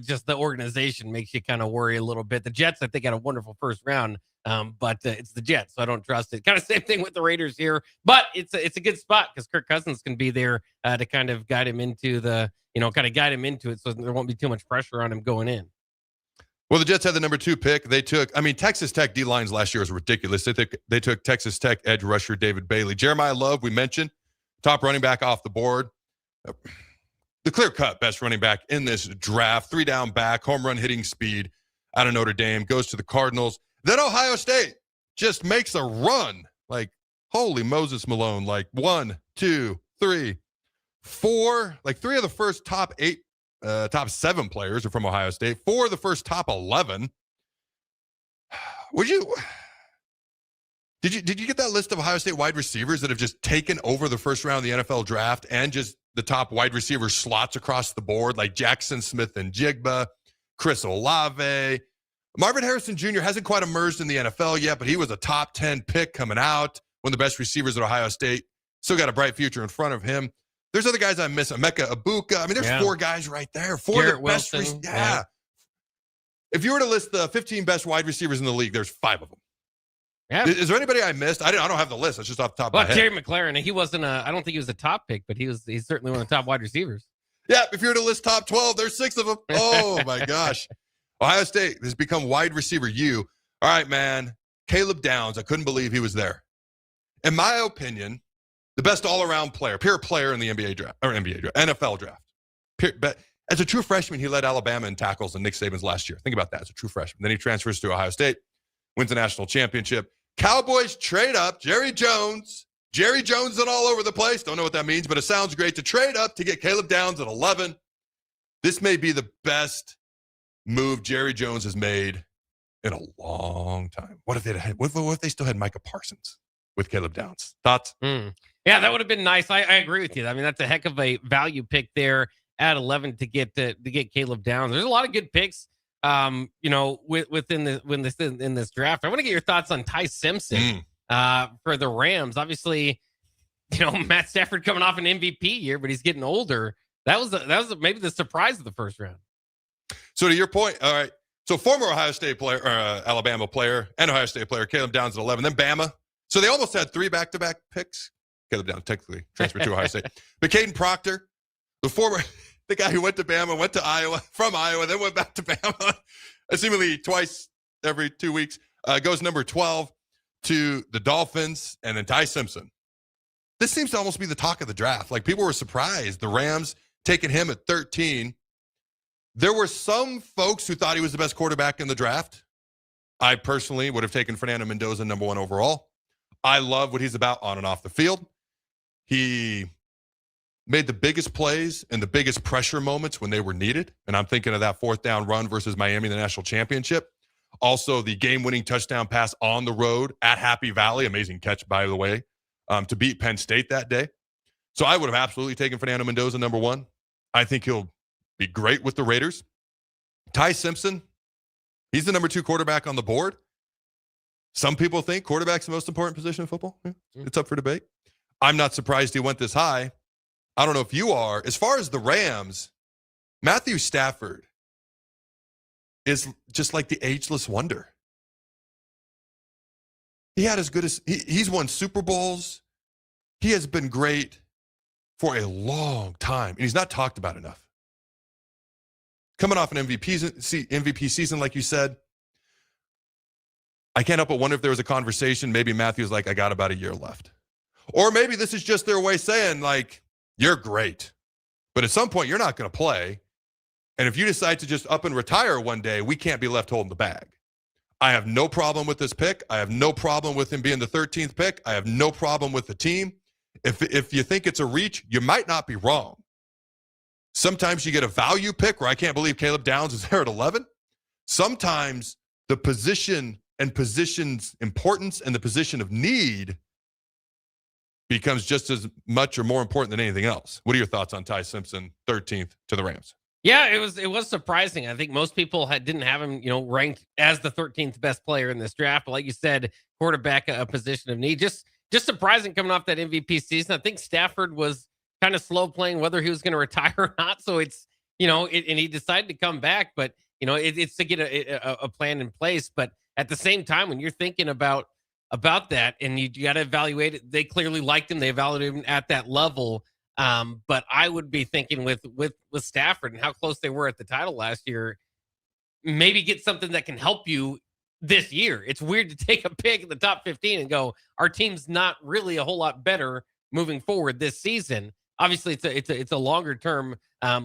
just the organization makes you kind of worry a little bit. The Jets, I think, had a wonderful first round, but it's the Jets, so I don't trust it. Kind of same thing with the Raiders here, but it's a good spot because Kirk Cousins can be there to kind of guide him into it, so there won't be too much pressure on him going in. Well, the Jets had the number 2 pick. They took, Texas Tech D-lines last year was ridiculous. They took Texas Tech edge rusher David Bailey. Jeremiah Love, we mentioned, top running back off the board. The clear-cut best running back in this draft. 3-down back, home run hitting speed out of Notre Dame, goes to the Cardinals. Then Ohio State just makes a run. Like, holy Moses Malone. Like 1, 2, 3, 4. Like 3 of the first top 7 players are from Ohio State. 4 of the first top 11. Did you get that list of Ohio State wide receivers that have just taken over the first round of the NFL draft and just the top wide receiver slots across the board, like Jackson Smith and Jigba, Chris Olave. Marvin Harrison Jr. hasn't quite emerged in the NFL yet, but he was a top 10 pick coming out. One of the best receivers at Ohio State. Still got a bright future in front of him. There's other guys I'm missing. Emeka Ibuka. There's 4 guys right there. 4 of the best. Yeah. If you were to list the 15 best wide receivers in the league, there's 5 of them. Yeah. Is there anybody I missed? I don't have the list. It's just off the top of my head. Terry McLaurin, he wasn't I don't think he was a top pick, but he's certainly one of the top wide receivers. Yeah, if you were to list top 12, there's 6 of them. Oh, my gosh. Ohio State has become wide receiver U. All right, man. Caleb Downs, I couldn't believe he was there. In my opinion, the best all-around player, pure player in the NFL draft. But as a true freshman, he led Alabama in tackles in Nick Saban's last year. Think about that as a true freshman. Then he transfers to Ohio State, wins the national championship. Cowboys trade up. Jerry Jones and all over the place. Don't know what that means, but it sounds great to trade up to get Caleb Downs at 11. This may be the best move Jerry Jones has made in a long time. What if they still had Micah Parsons with Caleb Downs? Thoughts? Yeah, that would have been nice. I agree with you. I mean, that's a heck of a value pick there at 11 to get Caleb Downs. There's a lot of good picks, within this draft. I want to get your thoughts on Ty Simpson for the Rams. Obviously, Matt Stafford coming off an MVP year, but he's getting older. That was maybe the surprise of the first round. So to your point, all right. So former Ohio State player, or Alabama player, and Ohio State player, Caleb Downs at 11, then Bama. So they almost had 3 back-to-back picks. Caleb Downs technically transferred to Ohio State. But Caden Proctor, the guy who went to Bama, went to Iowa, from Iowa, then went back to Bama, seemingly twice every 2 weeks, goes number 12 to the Dolphins, and then Ty Simpson. This seems to almost be the talk of the draft. Like, people were surprised. The Rams taking him at 13. There were some folks who thought he was the best quarterback in the draft. I personally would have taken Fernando Mendoza number 1 overall. I love what he's about on and off the field. He made the biggest plays and the biggest pressure moments when they were needed. And I'm thinking of that 4th down run versus Miami in the national championship. Also, the game-winning touchdown pass on the road at Happy Valley. Amazing catch, by the way, to beat Penn State that day. So I would have absolutely taken Fernando Mendoza number 1. I think he'll be great with the Raiders. Ty Simpson, he's the number 2 quarterback on the board. Some people think quarterback's the most important position in football. It's up for debate. I'm not surprised he went this high. I don't know if you are. As far as the Rams, Matthew Stafford is just like the ageless wonder. He had as good as he's won Super Bowls. He has been great for a long time, and he's not talked about enough. Coming off an MVP season, like you said, I can't help but wonder if there was a conversation. Maybe Matthew's like, I got about a year left. Or maybe this is just their way saying, like, you're great, but at some point you're not going to play. And if you decide to just up and retire one day, we can't be left holding the bag. I have no problem with this pick. I have no problem with him being the 13th pick. I have no problem with the team. If you think it's a reach, you might not be wrong. Sometimes you get a value pick where I can't believe Caleb Downs is there at 11. Sometimes the position and position's importance and the position of need becomes just as much or more important than anything else. What are your thoughts on Ty Simpson, 13th to the Rams? Yeah, it was surprising. I think most people didn't have him, ranked as the 13th best player in this draft. But like you said, quarterback, a position of need. Just surprising coming off that MVP season. I think Stafford was kind of slow playing whether he was going to retire or not. So it's, and he decided to come back. But, it's to get a plan in place. But at the same time, when you're thinking about that and you got to evaluate it, they clearly liked him. They evaluated him at that level. But I would be thinking with Stafford and how close they were at the title last year, maybe get something that can help you this year. It's weird to take a pick in the top 15 and go, our team's not really a whole lot better moving forward this season. Obviously, it's a longer term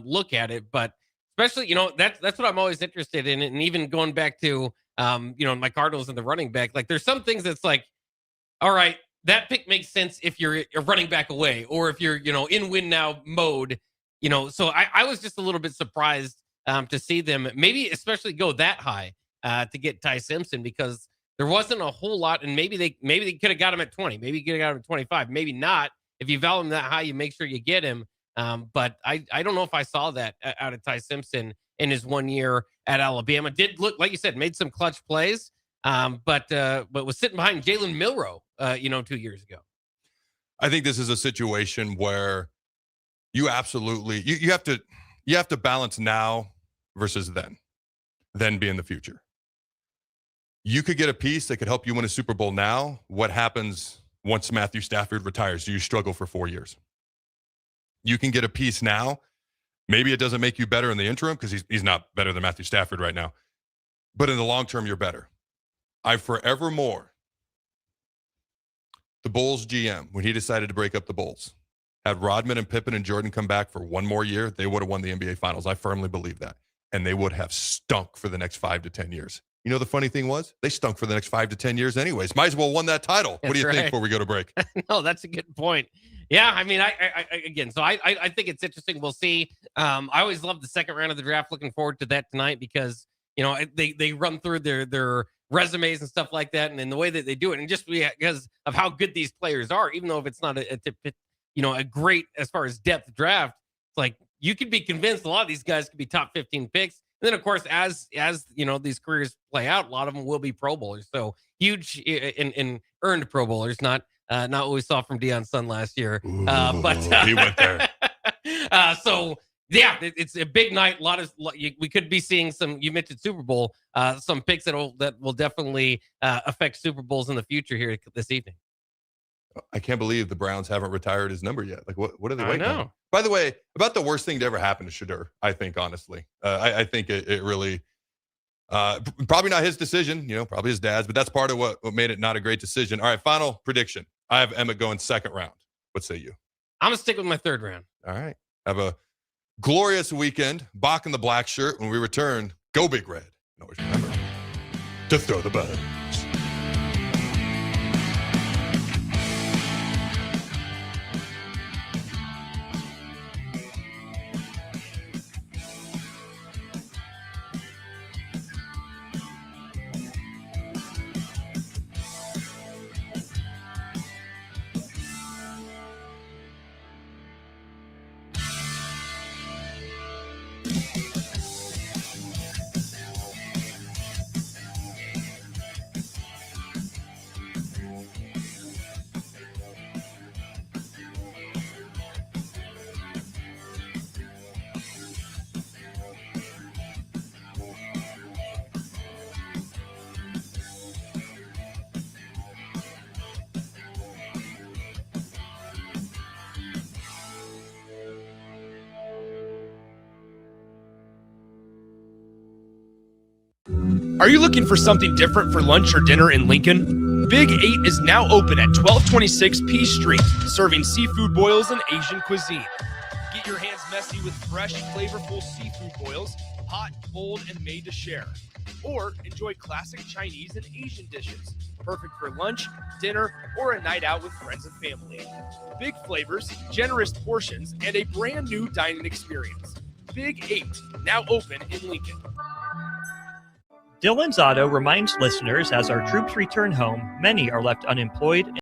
look at it, but especially that's what I'm always interested in. And even going back to my Cardinals and the running back, like there's some things that's like, all right, that pick makes sense if you're a running back away or if you're, in win now mode, so I was just a little bit surprised to see them maybe especially go that high to get Ty Simpson because there wasn't a whole lot. And maybe they could have got him at 20, maybe you could have got him at 25, maybe not. If you value him that high, you make sure you get him. But I don't know if I saw that out of Ty Simpson in his 1 year at Alabama. Did look, like you said, made some clutch plays. But was sitting behind Jalen Milroe, 2 years ago. I think this is a situation where you absolutely you have to balance now versus then being the future. You could get a piece that could help you win a Super Bowl now. What happens once Matthew Stafford retires? Do you struggle for 4 years? You can get a piece now. Maybe it doesn't make you better in the interim because he's not better than Matthew Stafford right now. But in the long term, you're better. I forevermore, the Bulls GM, when he decided to break up the Bulls, had Rodman and Pippen and Jordan come back for one more year, they would have won the NBA Finals. I firmly believe that. And they would have stunk for the next 5 to 10 years. You know, the funny thing was, they stunk for the next 5 to 10 years anyways. Might as well won that title. What do you think before we go to break? No, that's a good point. Yeah, I mean, I think it's interesting. We'll see. I always love the second round of the draft. Looking forward to that tonight because, they run through their resumes and stuff like that. And in the way that they do it, and just because of how good these players are, even though if it's not a great, as far as depth draft, it's like you could be convinced a lot of these guys could be top 15 picks. And then, of course, as these careers play out, a lot of them will be Pro Bowlers. So huge and earned Pro Bowlers, not not what we saw from Deion Sun last year. But he went there. So yeah, it's a big night. We could be seeing some. You mentioned Super Bowl. Some picks that will definitely affect Super Bowls in the future here this evening. I can't believe the Browns haven't retired his number yet. Like, what are they waiting on? know. By the way, about the worst thing to ever happen to Shedeur, I think, honestly. I think it really, probably not his decision, probably his dad's, but that's part of what made it not a great decision. All right, final prediction. I have Emmett going second round. What say you? I'm going to stick with my third round. All right. Have a glorious weekend. Bach in the black shirt. When we return, go Big Red. And always remember to throw the buttons. Are you looking for something different for lunch or dinner in Lincoln? Big 8 is now open at 1226 P Street, serving seafood boils and Asian cuisine. Get your hands messy with fresh, flavorful seafood boils, hot, cold, and made to share. Or enjoy classic Chinese and Asian dishes, perfect for lunch, dinner, or a night out with friends and family. Big flavors, generous portions, and a brand new dining experience. Big 8, now open in Lincoln. Dillon's Auto reminds listeners as our troops return home, many are left unemployed